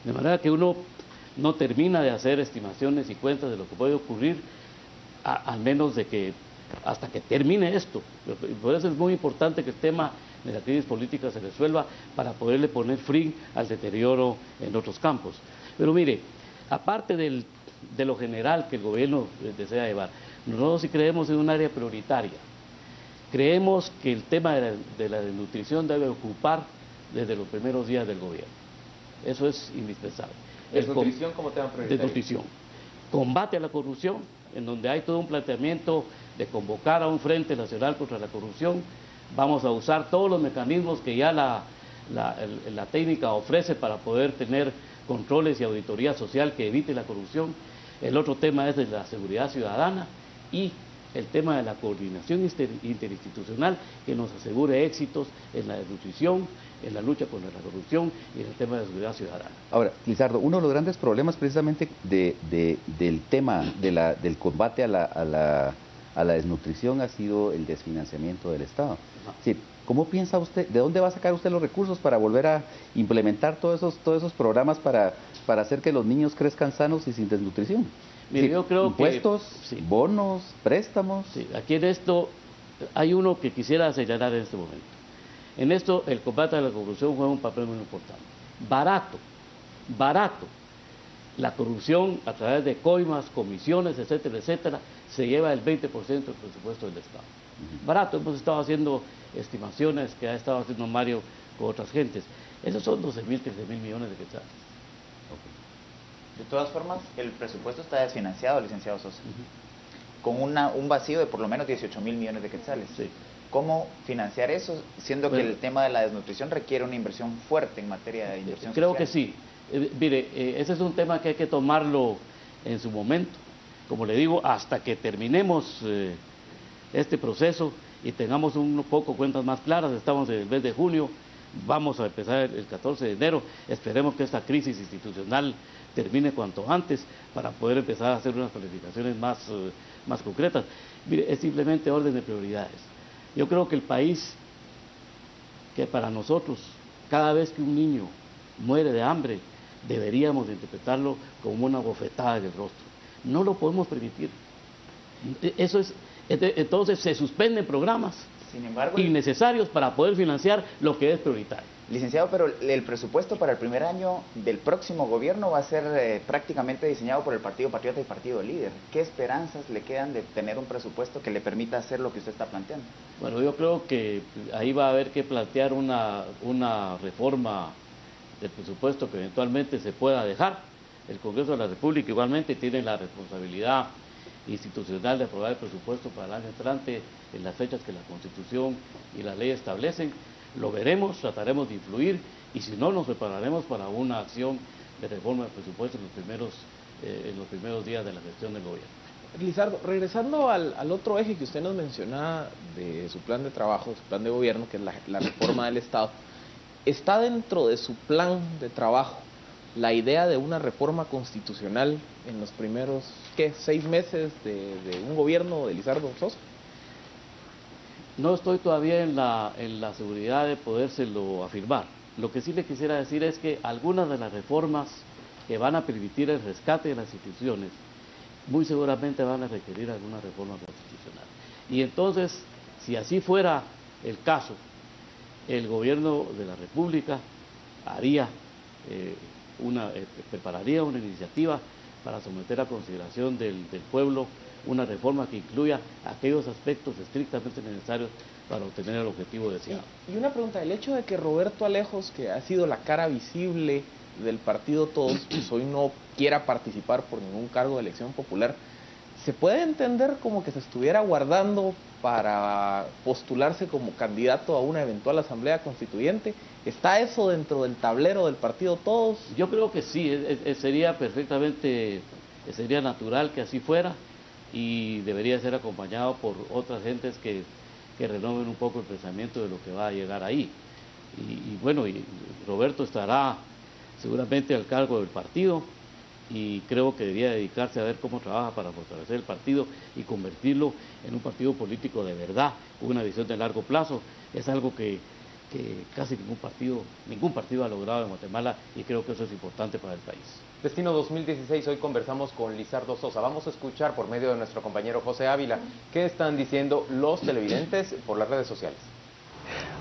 De manera que uno no termina de hacer estimaciones y cuentas de lo que puede ocurrir, al menos de que hasta que termine esto. Por eso es muy importante que el tema de la crisis política se resuelva para poderle poner fin al deterioro en otros campos. Pero mire, aparte de lo general que el gobierno desea llevar, nosotros sí creemos en un área prioritaria. Creemos que el tema de la desnutrición debe ocupar desde los primeros días del gobierno. Eso es indispensable. ¿Desnutrición como tema prioritario? Desnutrición. Combate a la corrupción, en donde hay todo un planteamiento de convocar a un Frente Nacional contra la Corrupción. Vamos a usar todos los mecanismos que ya la técnica ofrece para poder tener controles y auditoría social que evite la corrupción. El otro tema es de la seguridad ciudadana y el tema de la coordinación interinstitucional que nos asegure éxitos en la desnutrición, en la lucha contra la corrupción y en el tema de la seguridad ciudadana. Ahora, Lizardo, uno de los grandes problemas precisamente del tema del combate a la desnutrición ha sido el desfinanciamiento del Estado. Sí, ¿cómo piensa usted, de dónde va a sacar usted los recursos para volver a implementar todos esos programas para hacer que los niños crezcan sanos y sin desnutrición? Mire, yo creo impuestos, bonos, préstamos. Sí, aquí en esto hay uno que quisiera señalar en este momento. En esto el combate a la corrupción juega un papel muy importante. Barato. La corrupción a través de coimas, comisiones, etcétera, etcétera, se lleva el 20% del presupuesto del Estado. Barato, hemos estado haciendo estimaciones que ha estado haciendo Mario con otras gentes. Esos son 12.000, 13.000 millones de quetzales. De todas formas, el presupuesto está desfinanciado, licenciado Sosa, con un vacío de por lo menos 18.000 millones de quetzales. Sí. ¿Cómo financiar eso, siendo que el tema de la desnutrición requiere una inversión fuerte en materia de inversión Creo social? que sí. Mire, ese es un tema que hay que tomarlo en su momento. Como le digo, hasta que terminemos este proceso y tengamos un poco cuentas más claras, estamos en el mes de junio, vamos a empezar el 14 de enero, esperemos que esta crisis institucional termine cuanto antes para poder empezar a hacer unas planificaciones más concretas. Mire, es simplemente orden de prioridades. Yo creo que el país, que para nosotros, cada vez que un niño muere de hambre, deberíamos interpretarlo como una bofetada en el rostro. No lo podemos permitir. Eso es, entonces se suspenden programas innecesarios para poder financiar lo que es prioritario. Licenciado, pero el presupuesto para el primer año del próximo gobierno va a ser prácticamente diseñado por el Partido Patriota y Partido Líder. ¿Qué esperanzas le quedan de tener un presupuesto que le permita hacer lo que usted está planteando? Bueno, yo creo que ahí va a haber que plantear una reforma del presupuesto que eventualmente se pueda dejar. El Congreso de la República igualmente tiene la responsabilidad institucional de aprobar el presupuesto para el año entrante en las fechas que la Constitución y la ley establecen. Lo veremos, trataremos de influir y si no nos prepararemos para una acción de reforma del presupuesto en los primeros días de la gestión del gobierno. Lizardo, regresando al otro eje que usted nos mencionaba de su plan de trabajo, su plan de gobierno, que es la reforma del Estado, ¿está dentro de su plan de trabajo la idea de una reforma constitucional en los primeros, 6 meses de un gobierno de Lizardo Sosa? No estoy todavía en la seguridad de podérselo afirmar. Lo que sí le quisiera decir es que algunas de las reformas que van a permitir el rescate de las instituciones muy seguramente van a requerir alguna reforma constitucional. Y entonces, si así fuera el caso, el gobierno de la República prepararía una iniciativa para someter a consideración del pueblo una reforma que incluya aquellos aspectos estrictamente necesarios para obtener el objetivo deseado. Y una pregunta, el hecho de que Roberto Alejos, que ha sido la cara visible del partido Todos, pues hoy no quiera participar por ningún cargo de elección popular, ¿se puede entender como que se estuviera guardando para postularse como candidato a una eventual asamblea constituyente? ¿Está eso dentro del tablero del partido Todos? Yo creo que sí, sería perfectamente, sería natural que así fuera y debería ser acompañado por otras gentes que renoven un poco el pensamiento de lo que va a llegar ahí. Y bueno, y Roberto estará seguramente al cargo del partido y creo que debería dedicarse a ver cómo trabaja para fortalecer el partido y convertirlo en un partido político de verdad, con una visión de largo plazo. Es algo que casi ningún partido ha logrado en Guatemala y creo que eso es importante para el país. Destino 2016, hoy conversamos con Lizardo Sosa. Vamos a escuchar por medio de nuestro compañero José Ávila qué están diciendo los televidentes por las redes sociales.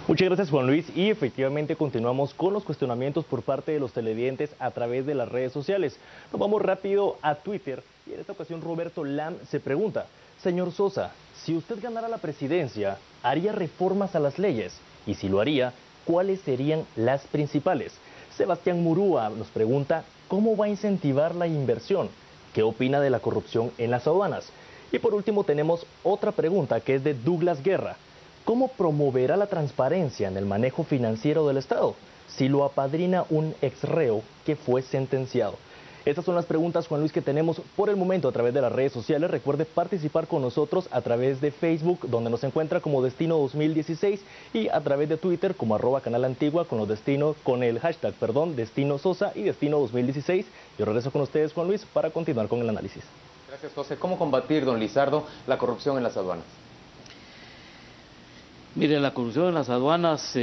Muchas gracias, Juan Luis, y efectivamente continuamos con los cuestionamientos por parte de los televidentes a través de las redes sociales. Nos vamos rápido a Twitter y en esta ocasión Roberto Lam se pregunta: señor Sosa, si usted ganara la presidencia, ¿haría reformas a las leyes? Y si lo haría, ¿cuáles serían las principales? Sebastián Murúa nos pregunta: ¿cómo va a incentivar la inversión? ¿Qué opina de la corrupción en las aduanas? Y por último tenemos otra pregunta que es de Douglas Guerra: ¿cómo promoverá la transparencia en el manejo financiero del Estado si lo apadrina un ex reo que fue sentenciado? Estas son las preguntas, Juan Luis, que tenemos por el momento a través de las redes sociales. Recuerde participar con nosotros a través de Facebook, donde nos encuentra como Destino 2016, y a través de Twitter como @CanalAntigua con el hashtag Destino Sosa y Destino 2016. Yo regreso con ustedes, Juan Luis, para continuar con el análisis. Gracias, José. ¿Cómo combatir, don Lizardo, la corrupción en las aduanas? Mire, la corrupción en las aduanas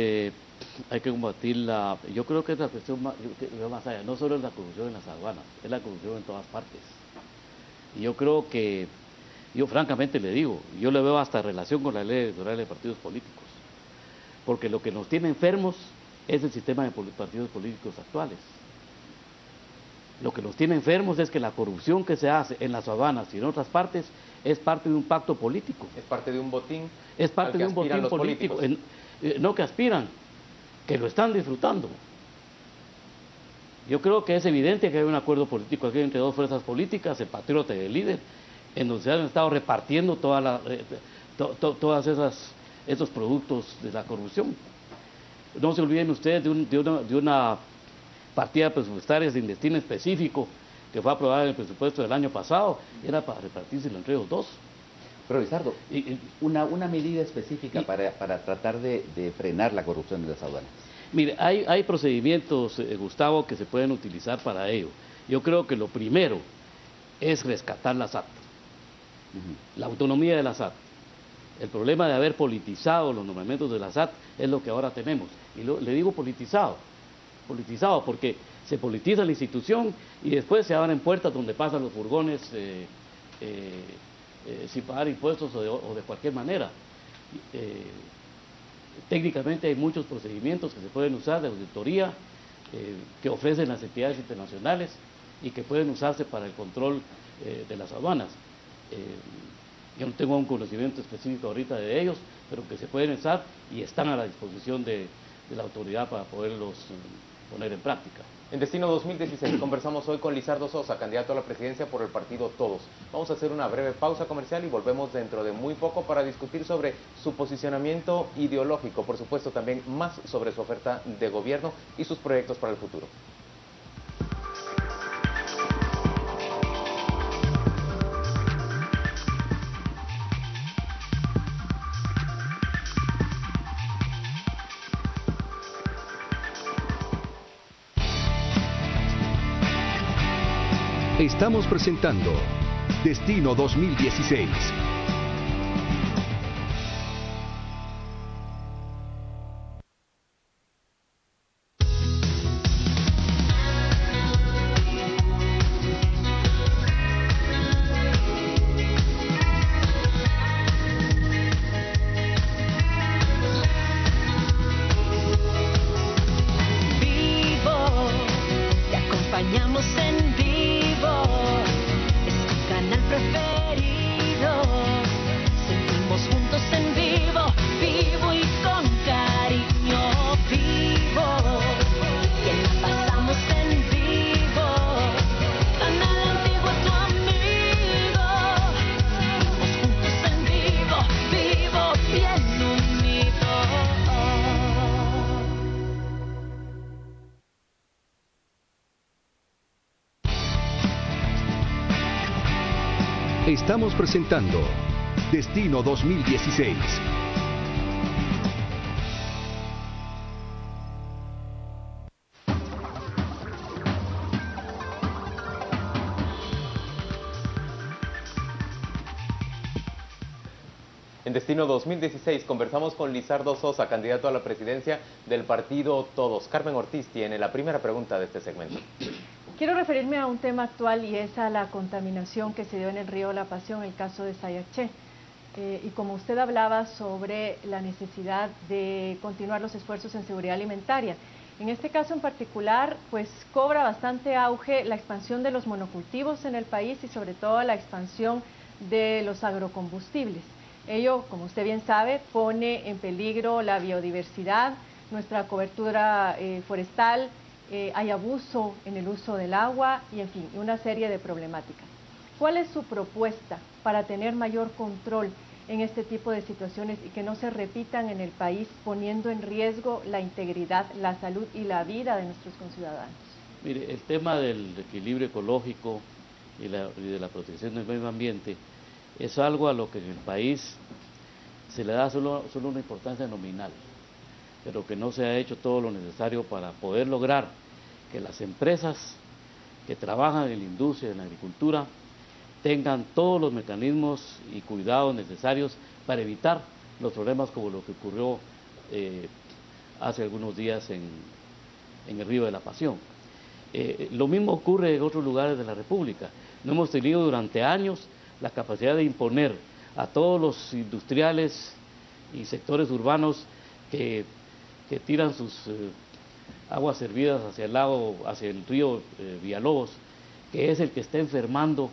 hay que combatirla. Yo creo que es la cuestión más allá. No solo es la corrupción en las aduanas, es la corrupción en todas partes. Y yo creo que, yo francamente le digo, yo le veo hasta relación con la ley electoral de partidos políticos. Porque lo que nos tiene enfermos es el sistema de partidos políticos actuales. Lo que nos tiene enfermos es que la corrupción que se hace en las aduanas y en otras partes es parte de un pacto político. Es parte de un botín. Es parte de un botín político. No que aspiran, que lo están disfrutando. Yo creo que es evidente que hay un acuerdo político aquí entre dos fuerzas políticas, el Patriota y el Líder, en donde se han estado repartiendo todas esos productos de la corrupción. No se olviden ustedes de una partida presupuestaria sin destino específico que fue aprobada en el presupuesto del año pasado, era para repartírselo entre los dos. Pero Lizardo, una medida específica para tratar de frenar la corrupción de las aduanas. Mire, hay procedimientos, Gustavo, que se pueden utilizar para ello. Yo creo que lo primero es rescatar la SAT, la autonomía de la SAT. El problema de haber politizado los nombramientos de la SAT es lo que ahora tenemos. Y le digo politizado porque se politiza la institución y después se abren puertas donde pasan los furgones sin pagar impuestos o de cualquier manera. Técnicamente hay muchos procedimientos que se pueden usar de auditoría que ofrecen las entidades internacionales y que pueden usarse para el control de las aduanas. Yo no tengo un conocimiento específico ahorita de ellos, pero que se pueden usar y están a la disposición de la autoridad para poderlos poner en práctica. En Destino 2016 conversamos hoy con Lizardo Sosa, candidato a la presidencia por el partido Todos. Vamos a hacer una breve pausa comercial y volvemos dentro de muy poco para discutir sobre su posicionamiento ideológico, por supuesto también más sobre su oferta de gobierno y sus proyectos para el futuro. Estamos presentando Destino 2016. Estamos presentando Destino 2016. En Destino 2016 conversamos con Lizardo Sosa, candidato a la presidencia del partido Todos. Carmen Ortiz tiene la primera pregunta de este segmento. Quiero referirme a un tema actual y es a la contaminación que se dio en el río La Pasión, el caso de Sayacché. Y como usted hablaba sobre la necesidad de continuar los esfuerzos en seguridad alimentaria. En este caso en particular, pues cobra bastante auge la expansión de los monocultivos en el país y sobre todo la expansión de los agrocombustibles. Ello, como usted bien sabe, pone en peligro la biodiversidad, nuestra cobertura forestal, hay abuso en el uso del agua y, en fin, una serie de problemáticas. ¿Cuál es su propuesta para tener mayor control en este tipo de situaciones y que no se repitan en el país, poniendo en riesgo la integridad, la salud y la vida de nuestros conciudadanos? Mire, el tema del equilibrio ecológico y de la protección del medio ambiente es algo a lo que en el país se le da solo una importancia nominal, pero que no se ha hecho todo lo necesario para poder lograr que las empresas que trabajan en la industria, en la agricultura, tengan todos los mecanismos y cuidados necesarios para evitar los problemas como lo que ocurrió hace algunos días en el río de la Pasión. Lo mismo ocurre en otros lugares de la República. No hemos tenido durante años la capacidad de imponer a todos los industriales y sectores urbanos que tiran sus aguas servidas hacia el lago, hacia el río Villalobos, que es el que está enfermando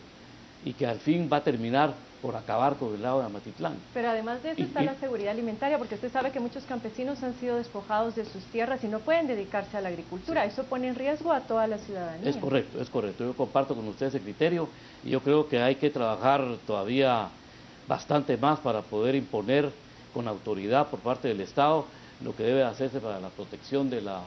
y que al fin va a terminar por acabar con el lago de Amatitlán. Pero además de eso está la seguridad alimentaria, porque usted sabe que muchos campesinos han sido despojados de sus tierras y no pueden dedicarse a la agricultura. Eso pone en riesgo a toda la ciudadanía. Es correcto. Yo comparto con usted ese criterio y yo creo que hay que trabajar todavía bastante más para poder imponer con autoridad por parte del Estado lo que debe hacerse para la protección de la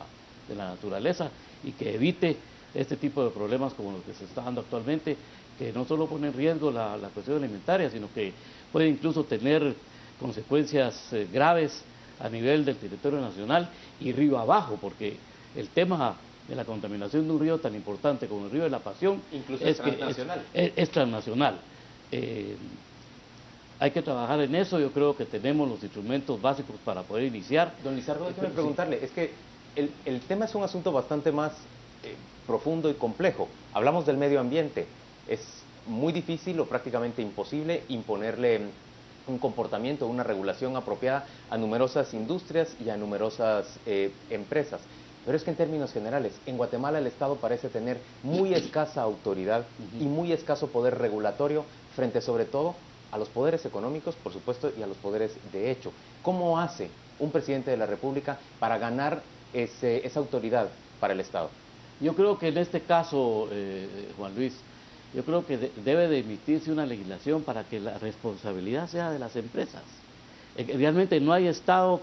naturaleza y que evite este tipo de problemas como los que se está dando actualmente, que no solo pone en riesgo la cuestión alimentaria, sino que puede incluso tener consecuencias graves a nivel del territorio nacional y río abajo, porque el tema de la contaminación de un río tan importante como el río de la Pasión incluso es transnacional. Es transnacional. Hay que trabajar en eso, yo creo que tenemos los instrumentos básicos para poder iniciar. Don Lizardo, déjeme preguntarle, es que el tema es un asunto bastante más profundo y complejo. Hablamos del medio ambiente, es muy difícil o prácticamente imposible imponerle un comportamiento, una regulación apropiada a numerosas industrias y a numerosas empresas. Pero es que en términos generales, en Guatemala el Estado parece tener muy escasa autoridad y muy escaso poder regulatorio frente sobre todo a los poderes económicos, por supuesto, y a los poderes de hecho. ¿Cómo hace un presidente de la República para ganar esa autoridad para el Estado? Yo creo que en este caso, Juan Luis, yo creo que debe de emitirse una legislación para que la responsabilidad sea de las empresas. Realmente no hay Estado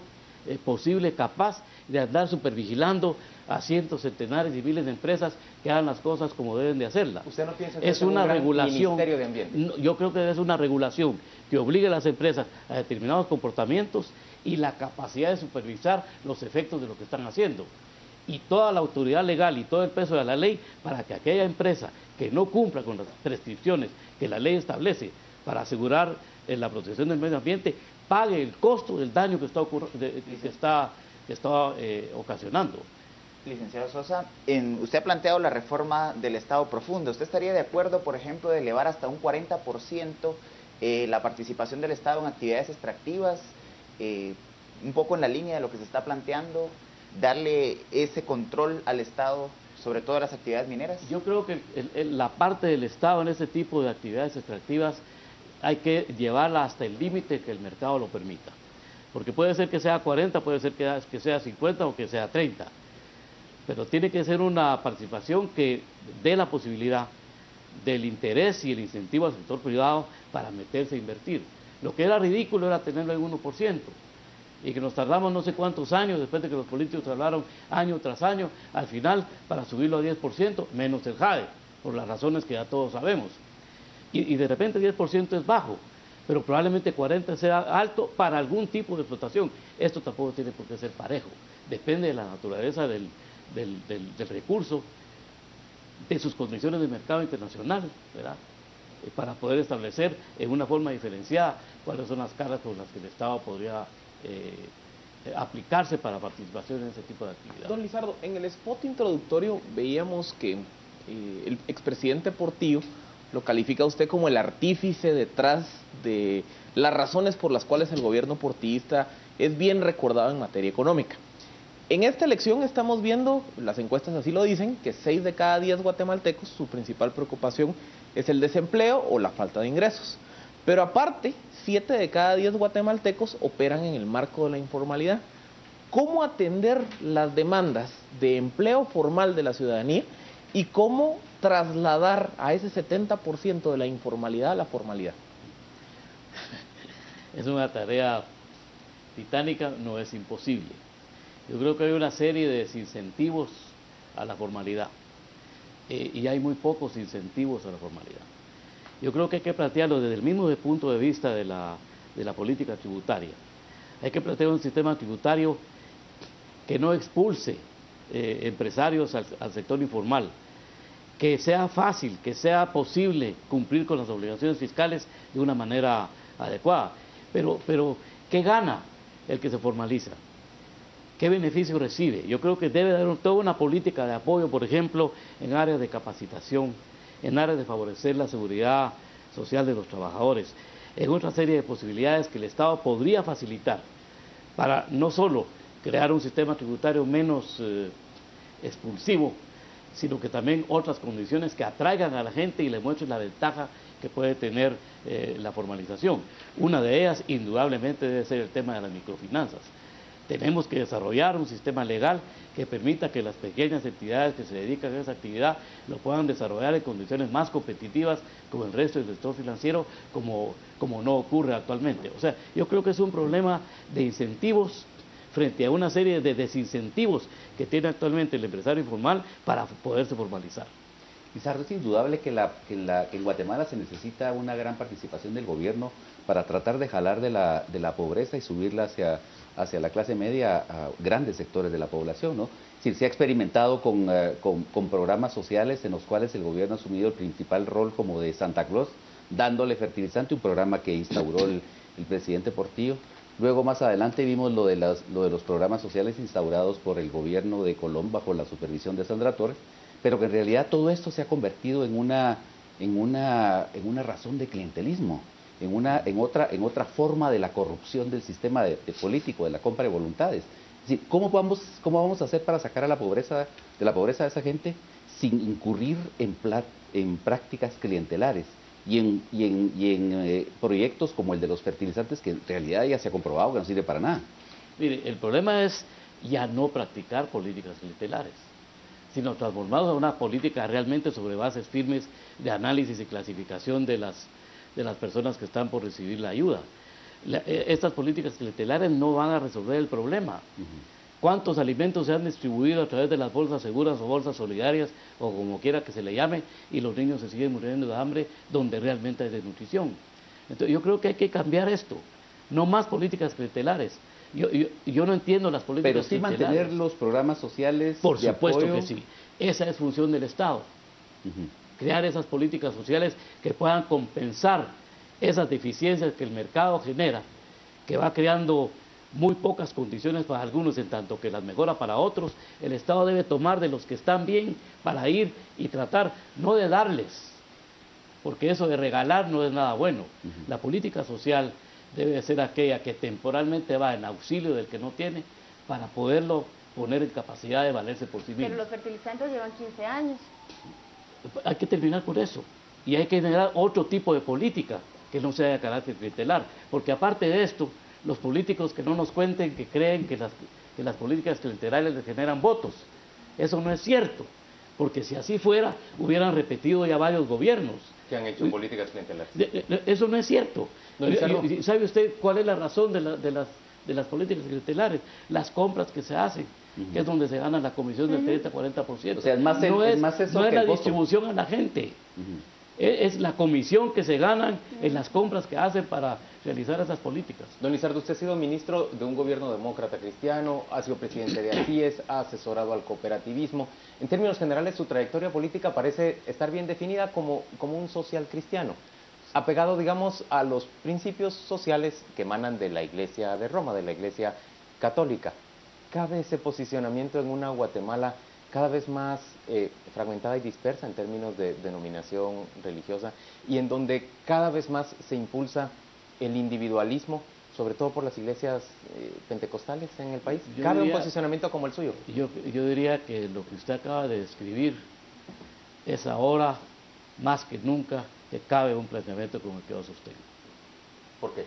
posible, capaz de andar supervigilando a cientos, centenares y miles de empresas que hagan las cosas como deben de hacerlas. ¿Usted no piensa que es una regulación? Ministerio de Ambiente? Yo creo que es una regulación que obligue a las empresas a determinados comportamientos y la capacidad de supervisar los efectos de lo que están haciendo. Y toda la autoridad legal y todo el peso de la ley para que aquella empresa que no cumpla con las prescripciones que la ley establece para asegurar la protección del medio ambiente pague el costo del daño que está ocasionando. Licenciado Sosa, usted ha planteado la reforma del Estado profundo. ¿Usted estaría de acuerdo, por ejemplo, de elevar hasta un 40% la participación del Estado en actividades extractivas, un poco en la línea de lo que se está planteando, darle ese control al Estado sobre todo las actividades mineras? Yo creo que la parte del Estado en ese tipo de actividades extractivas hay que llevarla hasta el límite que el mercado lo permita. Porque puede ser que sea 40, puede ser que sea 50 o que sea 30. Pero tiene que ser una participación que dé la posibilidad del interés y el incentivo al sector privado para meterse a invertir. Lo que era ridículo era tenerlo en 1%. Y que nos tardamos no sé cuántos años, después de que los políticos hablaron año tras año, al final para subirlo a 10%, menos el JADE, por las razones que ya todos sabemos. Y de repente 10% es bajo, pero probablemente 40% sea alto para algún tipo de explotación. Esto tampoco tiene por qué ser parejo, depende de la naturaleza del recurso, de sus condiciones de mercado internacional, ¿verdad? Para poder establecer en una forma diferenciada cuáles son las cargas con las que el Estado podría aplicarse para participación en ese tipo de actividad. Don Lizardo, en el spot introductorio veíamos que el expresidente Portillo lo califica a usted como el artífice detrás de las razones por las cuales el gobierno portillista es bien recordado en materia económica. En esta elección estamos viendo, las encuestas así lo dicen, que 6 de cada 10 guatemaltecos, su principal preocupación es el desempleo o la falta de ingresos. Pero aparte, 7 de cada 10 guatemaltecos operan en el marco de la informalidad. ¿Cómo atender las demandas de empleo formal de la ciudadanía y cómo trasladar a ese 70% de la informalidad a la formalidad? Es una tarea titánica, no es imposible. Yo creo que hay una serie de desincentivos a la formalidad y hay muy pocos incentivos a la formalidad. Yo creo que hay que plantearlo desde el mismo punto de vista de la política tributaria. Hay que plantear un sistema tributario que no expulse empresarios al sector informal, que sea fácil, que sea posible cumplir con las obligaciones fiscales de una manera adecuada. Pero ¿qué gana el que se formaliza? ¿Qué beneficio recibe? Yo creo que debe haber toda una política de apoyo, por ejemplo, en áreas de capacitación, en áreas de favorecer la seguridad social de los trabajadores, en otra serie de posibilidades que el Estado podría facilitar para no solo crear un sistema tributario menos expulsivo, sino que también otras condiciones que atraigan a la gente y le muestren la ventaja que puede tener la formalización. Una de ellas, indudablemente, debe ser el tema de las microfinanzas. Tenemos que desarrollar un sistema legal que permita que las pequeñas entidades que se dedican a esa actividad lo puedan desarrollar en condiciones más competitivas como el resto del sector financiero, como no ocurre actualmente. O sea, yo creo que es un problema de incentivos frente a una serie de desincentivos que tiene actualmente el empresario informal para poderse formalizar. Lizardo, es indudable que en Guatemala se necesita una gran participación del gobierno para tratar de jalar de la pobreza y subirla hacia la clase media a grandes sectores de la población, ¿no? Es decir, se ha experimentado con programas sociales en los cuales el gobierno ha asumido el principal rol como de Santa Claus, dándole fertilizante, un programa que instauró el presidente Portillo. Luego, más adelante, vimos lo de los programas sociales instaurados por el gobierno de Colón bajo la supervisión de Sandra Torres, pero que en realidad todo esto se ha convertido en una razón de clientelismo, en otra forma de la corrupción del sistema político, de la compra de voluntades. Es decir, ¿cómo vamos a hacer para sacar de la pobreza a esa gente sin incurrir en prácticas clientelares y en proyectos como el de los fertilizantes, que en realidad ya se ha comprobado que no sirve para nada? Mire, el problema es ya no practicar políticas clientelares, sino transformarnos a una política realmente sobre bases firmes de análisis y clasificación de las personas que están por recibir la ayuda. Estas políticas clientelares no van a resolver el problema. ¿Cuántos alimentos se han distribuido a través de las bolsas seguras o bolsas solidarias, o como quiera que se le llame, y los niños se siguen muriendo de hambre donde realmente hay desnutrición? Entonces yo creo que hay que cambiar esto, no más políticas clientelares. Yo no entiendo las políticas clientelares. Pero sí mantener los programas sociales. Por supuesto que sí. Esa es función del Estado. Crear esas políticas sociales que puedan compensar esas deficiencias que el mercado genera, que va creando muy pocas condiciones para algunos en tanto que las mejora para otros. El Estado debe tomar de los que están bien para ir y tratar, no de darles, porque eso de regalar no es nada bueno. La política social debe ser aquella que temporalmente va en auxilio del que no tiene para poderlo poner en capacidad de valerse por sí mismo. Pero los fertilizantes llevan 15 años. Hay que terminar con eso y hay que generar otro tipo de política que no sea de carácter clientelar, porque aparte de esto, los políticos que no nos cuenten que creen que las políticas clientelares les generan votos. Eso no es cierto, porque si así fuera, hubieran repetido ya varios gobiernos que han hecho políticas clientelares. Eso no es cierto. ¿Sabe usted cuál es la razón de las políticas clientelares? Las compras que se hacen, que es donde se gana la comisión del 30-40%. O sea, no es la distribución a la gente. Es la comisión que se ganan en las compras que hacen para realizar esas políticas. Don Lizardo, usted ha sido ministro de un gobierno demócrata cristiano, ha sido presidente de ACIES, ha asesorado al cooperativismo. En términos generales, su trayectoria política parece estar bien definida como un social cristiano, apegado, digamos, a los principios sociales que emanan de la Iglesia de Roma, de la Iglesia católica. ¿Cabe ese posicionamiento en una Guatemala cada vez más fragmentada y dispersa en términos de denominación religiosa, y en donde cada vez más se impulsa el individualismo, sobre todo por las iglesias pentecostales en el país? ¿Cabe un posicionamiento como el suyo? Yo diría que lo que usted acaba de describir es ahora, más que nunca, que cabe un planteamiento como el que yo sostengo. ¿Por qué?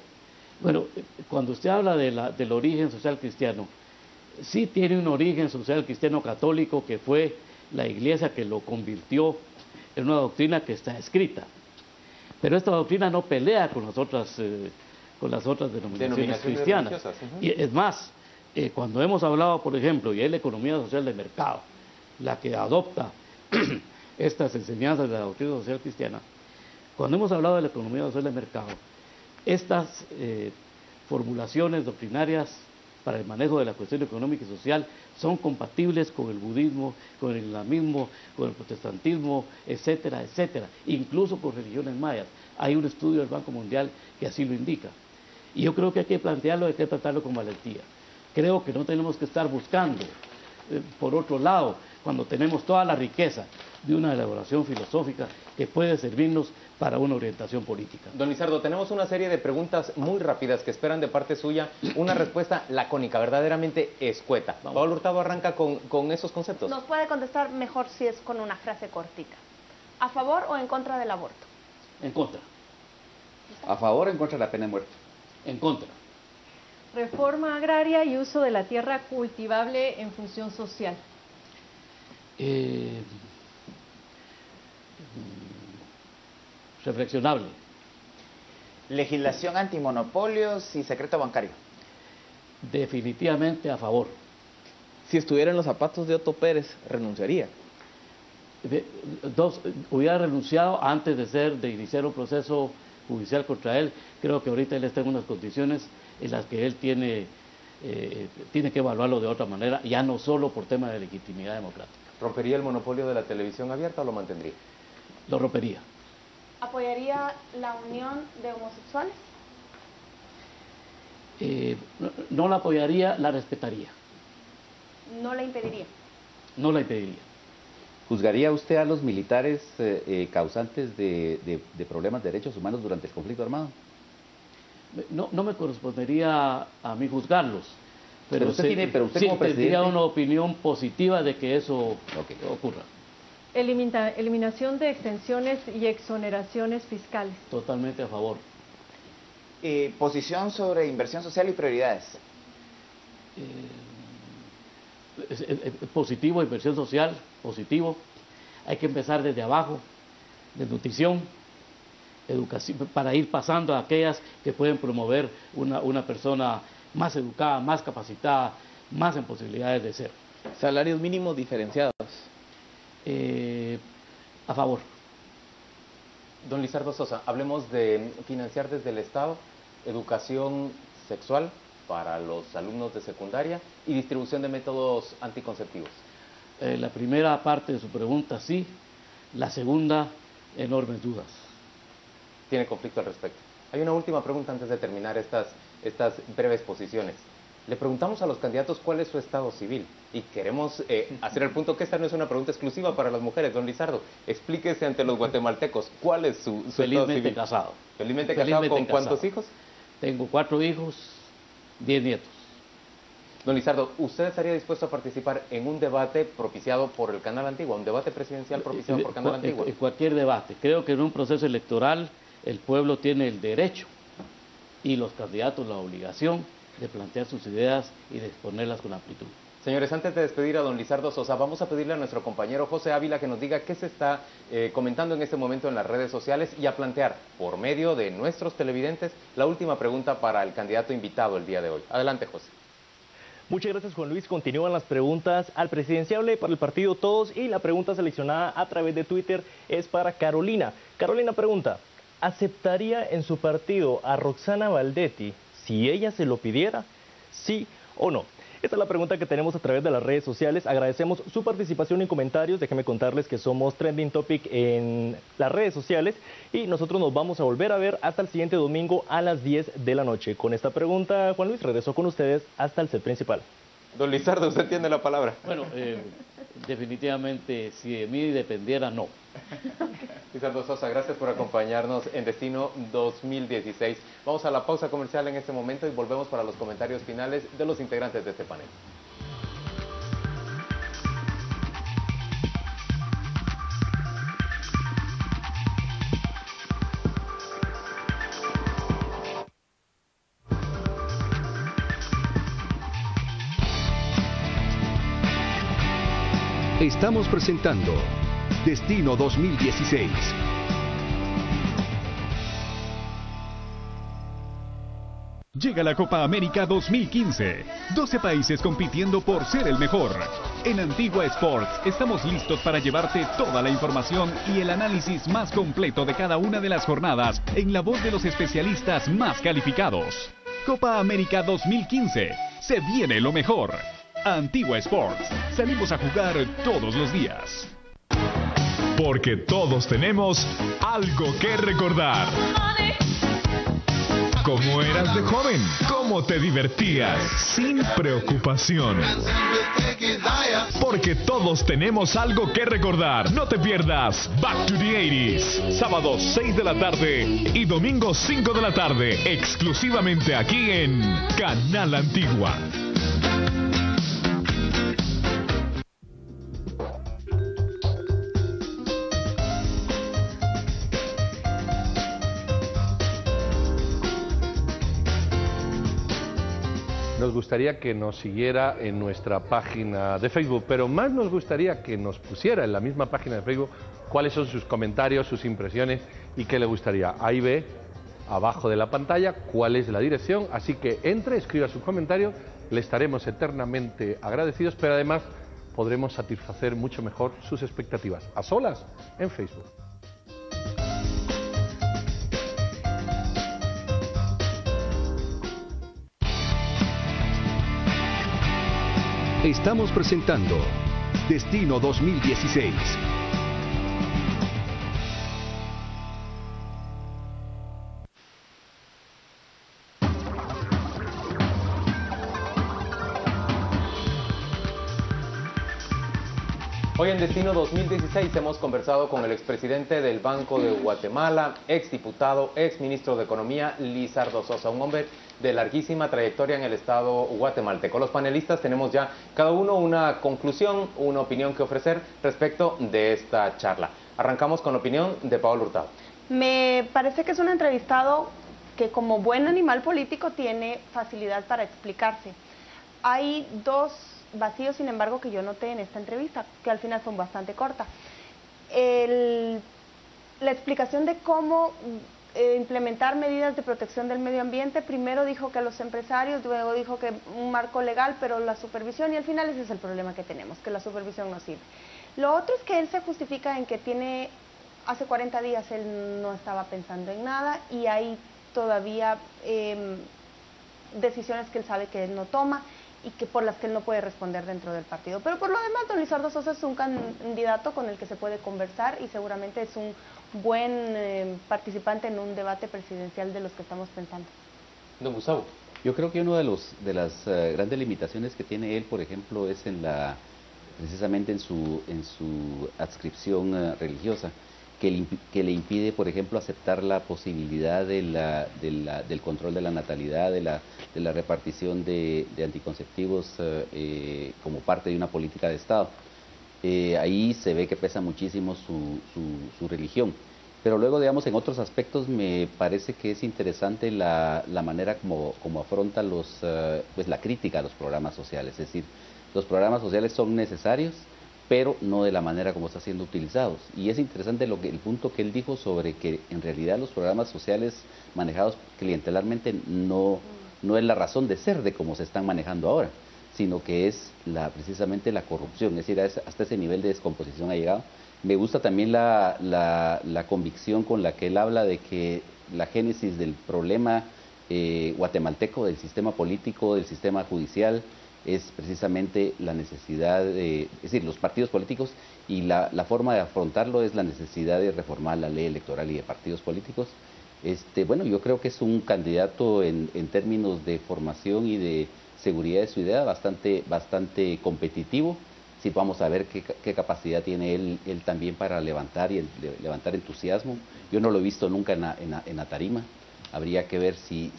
Bueno, cuando usted habla del origen social cristiano, sí tiene un origen social cristiano católico, que fue la iglesia que lo convirtió en una doctrina que está escrita. Pero esta doctrina no pelea con las otras denominaciones cristianas. Y es más, cuando hemos hablado, por ejemplo, y es la economía social de mercado la que adopta estas enseñanzas de la doctrina social cristiana, cuando hemos hablado de la economía social de mercado, estas formulaciones doctrinarias para el manejo de la cuestión económica y social son compatibles con el budismo, con el islamismo, con el protestantismo, etcétera, etcétera, incluso con religiones mayas. Hay un estudio del Banco Mundial que así lo indica. Y yo creo que hay que plantearlo, hay que tratarlo con valentía. Creo que no tenemos que estar buscando, por otro lado, cuando tenemos toda la riqueza de una elaboración filosófica que puede servirnos para una orientación política. Don Lizardo, tenemos una serie de preguntas muy rápidas que esperan de parte suya una respuesta lacónica, verdaderamente escueta. Pablo Hurtado arranca con esos conceptos. Nos puede contestar mejor si es con una frase cortita. ¿A favor o en contra del aborto? En contra. ¿A favor o en contra de la pena de muerte? En contra. Reforma agraria y uso de la tierra cultivable en función social. Reflexionable. Legislación antimonopolios y secreto bancario. Definitivamente a favor. Si estuviera en los zapatos de Otto Pérez, renunciaría. Hubiera renunciado antes de iniciar un proceso judicial contra él. Creo que ahorita él está en unas condiciones en las que él tiene que evaluarlo de otra manera, ya no solo por tema de legitimidad democrática. ¿Rompería el monopolio de la televisión abierta o lo mantendría? Lo rompería. ¿Apoyaría la unión de homosexuales? No la apoyaría, la respetaría. ¿No la impediría? No la impediría. ¿Juzgaría usted a los militares causantes de problemas de derechos humanos durante el conflicto armado? No me correspondería a mí juzgarlos, pero usted sí como presidente tendría una opinión positiva de que eso ocurra. Eliminación de exenciones y exoneraciones fiscales. Totalmente a favor. Posición sobre inversión social y prioridades. Positivo, inversión social, positivo. Hay que empezar desde abajo, de nutrición, educación, para ir pasando a aquellas que pueden promover una persona más educada, más capacitada, más en posibilidades de ser. Salarios mínimos diferenciados. A favor. Don Lizardo Sosa, hablemos de financiar desde el Estado educación sexual para los alumnos de secundaria y distribución de métodos anticonceptivos. La primera parte de su pregunta sí, la segunda, enormes dudas. Tiene conflicto al respecto. Hay una última pregunta antes de terminar estas breves posiciones. Le preguntamos a los candidatos cuál es su estado civil y queremos hacer el punto que esta no es una pregunta exclusiva para las mujeres. Don Lizardo, explíquese ante los guatemaltecos cuál es su estado civil. Casado. Felizmente casado. ¿Con cuántos hijos? Tengo 4 hijos, 10 nietos. Don Lizardo, ¿usted estaría dispuesto a participar en un debate propiciado por el Canal Antigua, un debate presidencial propiciado por Canal Antigua? En cualquier debate. Creo que en un proceso electoral el pueblo tiene el derecho y los candidatos la obligación de plantear sus ideas y de exponerlas con amplitud. Señores, antes de despedir a don Lizardo Sosa, vamos a pedirle a nuestro compañero José Ávila que nos diga qué se está comentando en este momento en las redes sociales y a plantear, por medio de nuestros televidentes, la última pregunta para el candidato invitado el día de hoy. Adelante, José. Muchas gracias, Juan Luis. Continúan las preguntas al presidenciable para el partido Todos y la pregunta seleccionada a través de Twitter es para Carolina. Carolina pregunta, ¿aceptaría en su partido a Roxana Valdetti si ella se lo pidiera? ¿Sí o no? Esta es la pregunta que tenemos a través de las redes sociales. Agradecemos su participación y comentarios. Déjenme contarles que somos Trending Topic en las redes sociales y nosotros nos vamos a volver a ver hasta el siguiente domingo a las 10 de la noche. Con esta pregunta, Juan Luis, regreso con ustedes hasta el set principal. Don Lizardo, usted tiene la palabra. Bueno, definitivamente, si de mí dependiera, no. Lizardo Sosa, gracias por acompañarnos en Destino 2016. Vamos a la pausa comercial en este momento y volvemos para los comentarios finales de los integrantes de este panel. Estamos presentando Destino 2016. Llega la Copa América 2015. 12 países compitiendo por ser el mejor. En Antigua Sports estamos listos para llevarte toda la información y el análisis más completo de cada una de las jornadas en la voz de los especialistas más calificados. Copa América 2015. Se viene lo mejor. Antigua Sports. Salimos a jugar todos los días. Porque todos tenemos algo que recordar. ¿Cómo eras de joven? ¿Cómo te divertías? Sin preocupaciones. Porque todos tenemos algo que recordar. No te pierdas Back to the 80s. Sábado 6 de la tarde y domingo 5 de la tarde. Exclusivamente aquí en Canal Antigua. nos gustaría que nos siguiera en nuestra página de Facebook, pero más nos gustaría que nos pusiera en la misma página de Facebook cuáles son sus comentarios, sus impresiones y qué le gustaría. Ahí ve, abajo de la pantalla, cuál es la dirección, así que entre, escriba sus comentarios, le estaremos eternamente agradecidos, pero además podremos satisfacer mucho mejor sus expectativas, a solas, en Facebook. Estamos presentando Destino 2016. Hoy en Destino 2016 hemos conversado con el expresidente del Banco de Guatemala, exdiputado, exministro de Economía, Lizardo Sosa, un hombre de larguísima trayectoria en el Estado guatemalteco. Los panelistas tenemos ya cada uno una conclusión, una opinión que ofrecer respecto de esta charla. Arrancamos con la opinión de Paola Hurtado. Me parece que es un entrevistado que como buen animal político tiene facilidad para explicarse. Hay dos vacíos, sin embargo, que yo noté en esta entrevista, que al final fue bastante corta. La explicación de cómo implementar medidas de protección del medio ambiente, primero dijo que a los empresarios, luego dijo que un marco legal, pero la supervisión, y al final ese es el problema que tenemos, que la supervisión no sirve. Lo otro es que él se justifica en que hace 40 días él no estaba pensando en nada y hay todavía decisiones que él sabe que él no toma y que por las que él no puede responder dentro del partido. Pero por lo demás, don Lizardo Sosa es un candidato con el que se puede conversar y seguramente es un buen participante en un debate presidencial de los que estamos pensando. Don Gustavo. Yo creo que una de las grandes limitaciones que tiene él, por ejemplo, es precisamente en su adscripción religiosa, que le impide, por ejemplo, aceptar la posibilidad del control de la natalidad, de la repartición de anticonceptivos como parte de una política de Estado. Ahí se ve que pesa muchísimo su religión. Pero luego, digamos, en otros aspectos me parece que es interesante la manera como afronta pues la crítica a los programas sociales. Es decir, los programas sociales son necesarios, pero no de la manera como están siendo utilizados. Y es interesante el punto que él dijo sobre que en realidad los programas sociales manejados clientelarmente no es la razón de ser de cómo se están manejando ahora, sino que es precisamente la corrupción, es decir, hasta ese nivel de descomposición ha llegado. Me gusta también la convicción con la que él habla de que la génesis del problema guatemalteco, del sistema político, del sistema judicial, es precisamente la necesidad es decir, los partidos políticos, y la forma de afrontarlo es la necesidad de reformar la ley electoral y de partidos políticos. Bueno, yo creo que es un candidato en términos de formación y de seguridad de su idea bastante competitivo. Sí, vamos a ver qué capacidad tiene él también para levantar entusiasmo. Yo no lo he visto nunca en la tarima. Habría que ver si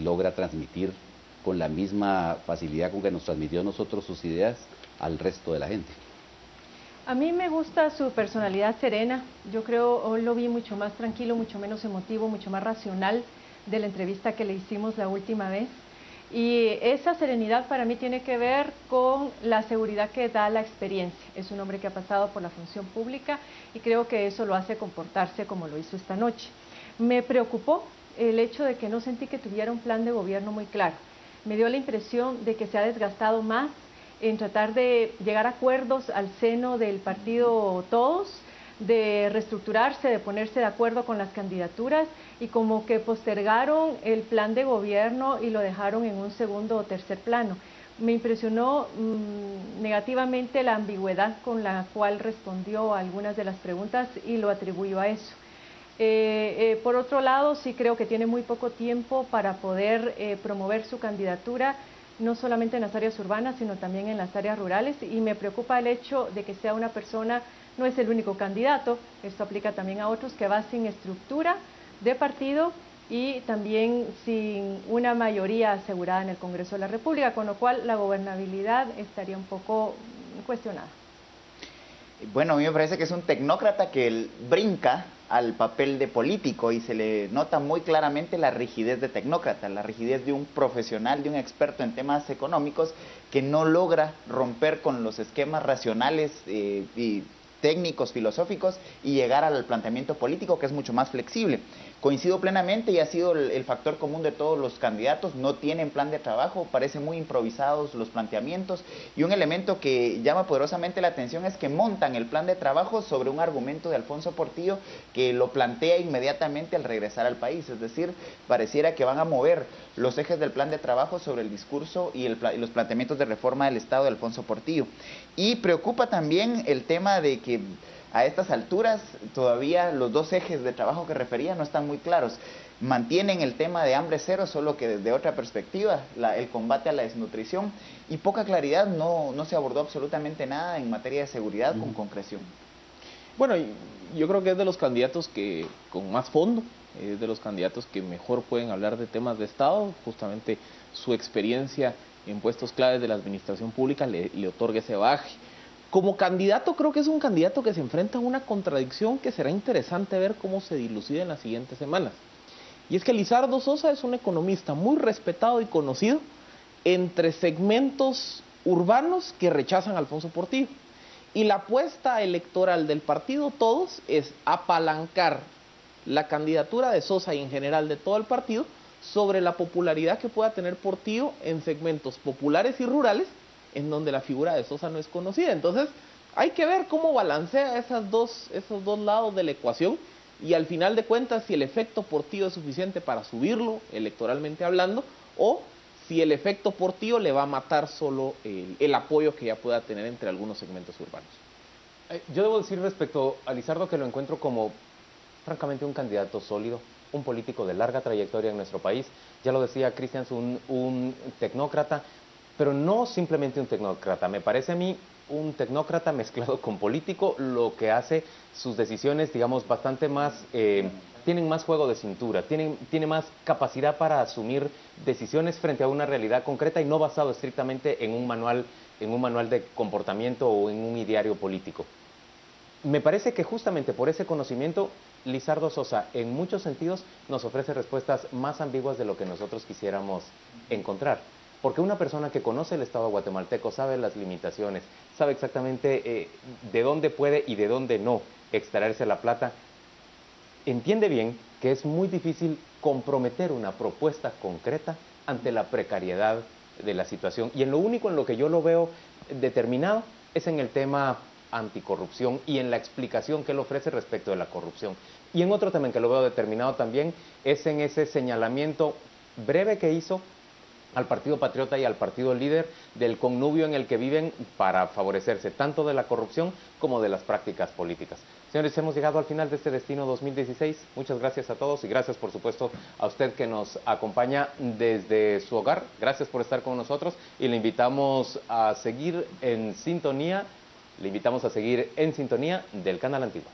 logra transmitir con la misma facilidad con que nos transmitió a nosotros sus ideas al resto de la gente. A mí me gusta su personalidad serena. Yo creo, hoy lo vi mucho más tranquilo, mucho menos emotivo, mucho más racional de la entrevista que le hicimos la última vez. Y esa serenidad para mí tiene que ver con la seguridad que da la experiencia. Es un hombre que ha pasado por la función pública y creo que eso lo hace comportarse como lo hizo esta noche. Me preocupó el hecho de que no sentí que tuviera un plan de gobierno muy claro. Me dio la impresión de que se ha desgastado más en tratar de llegar a acuerdos al seno del partido Todos, de reestructurarse, de ponerse de acuerdo con las candidaturas, y como que postergaron el plan de gobierno y lo dejaron en un segundo o tercer plano. Me impresionó negativamente la ambigüedad con la cual respondió a algunas de las preguntas y lo atribuyó a eso. Por otro lado, sí creo que tiene muy poco tiempo para poder promover su candidatura, no solamente en las áreas urbanas, sino también en las áreas rurales, y me preocupa el hecho de que sea una persona, no es el único candidato, esto aplica también a otros, que va sin estructura de partido y también sin una mayoría asegurada en el Congreso de la República, con lo cual la gobernabilidad estaría un poco cuestionada. Bueno, a mí me parece que es un tecnócrata que brinca al papel de político y se le nota muy claramente la rigidez de tecnócrata, la rigidez de un profesional, de un experto en temas económicos que no logra romper con los esquemas racionales y técnicos, filosóficos y llegar al planteamiento político que es mucho más flexible. Coincido plenamente y ha sido el factor común de todos los candidatos, no tienen plan de trabajo, parecen muy improvisados los planteamientos y un elemento que llama poderosamente la atención es que montan el plan de trabajo sobre un argumento de Alfonso Portillo que lo plantea inmediatamente al regresar al país, es decir, pareciera que van a mover los ejes del plan de trabajo sobre el discurso y los planteamientos de reforma del Estado de Alfonso Portillo. Y preocupa también el tema de que a estas alturas todavía los dos ejes de trabajo que refería no están muy claros. Mantienen el tema de hambre cero, solo que desde otra perspectiva, el combate a la desnutrición, y poca claridad, no se abordó absolutamente nada en materia de seguridad con concreción. Bueno, yo creo que es de los candidatos que con más fondo, es de los candidatos que mejor pueden hablar de temas de Estado, justamente su experiencia en puestos claves de la administración pública le otorga ese bagaje. Como candidato creo que es un candidato que se enfrenta a una contradicción que será interesante ver cómo se dilucida en las siguientes semanas. Y es que Lizardo Sosa es un economista muy respetado y conocido entre segmentos urbanos que rechazan a Alfonso Portillo. Y la apuesta electoral del partido Todos es apalancar la candidatura de Sosa y en general de todo el partido sobre la popularidad que pueda tener Portillo en segmentos populares y rurales, en donde la figura de Sosa no es conocida. Entonces, hay que ver cómo balancea esos dos lados de la ecuación y al final de cuentas si el efecto Portillo es suficiente para subirlo, electoralmente hablando, o si el efecto Portillo le va a matar solo el apoyo que ya pueda tener entre algunos segmentos urbanos. Yo debo decir respecto a Lizardo que lo encuentro como, francamente, un candidato sólido, un político de larga trayectoria en nuestro país. Ya lo decía Cristian, un tecnócrata, pero no simplemente un tecnócrata, me parece a mí un tecnócrata mezclado con político, lo que hace sus decisiones, digamos, bastante más, tienen más juego de cintura, tiene más capacidad para asumir decisiones frente a una realidad concreta y no basado estrictamente en un manual de comportamiento o en un ideario político. Me parece que justamente por ese conocimiento, Lizardo Sosa, en muchos sentidos, nos ofrece respuestas más ambiguas de lo que nosotros quisiéramos encontrar. Porque una persona que conoce el Estado guatemalteco, sabe las limitaciones, sabe exactamente de dónde puede y de dónde no extraerse la plata, entiende bien que es muy difícil comprometer una propuesta concreta ante la precariedad de la situación. Y en lo único en lo que yo lo veo determinado es en el tema anticorrupción y en la explicación que él ofrece respecto de la corrupción. Y en otro tema en que lo veo determinado también es en ese señalamiento breve que hizo al Partido Patriota y al Partido Líder del connubio en el que viven para favorecerse tanto de la corrupción como de las prácticas políticas. Señores, hemos llegado al final de este Destino 2016. Muchas gracias a todos y gracias, por supuesto, a usted que nos acompaña desde su hogar. Gracias por estar con nosotros y le invitamos a seguir en sintonía, del Canal Antigua.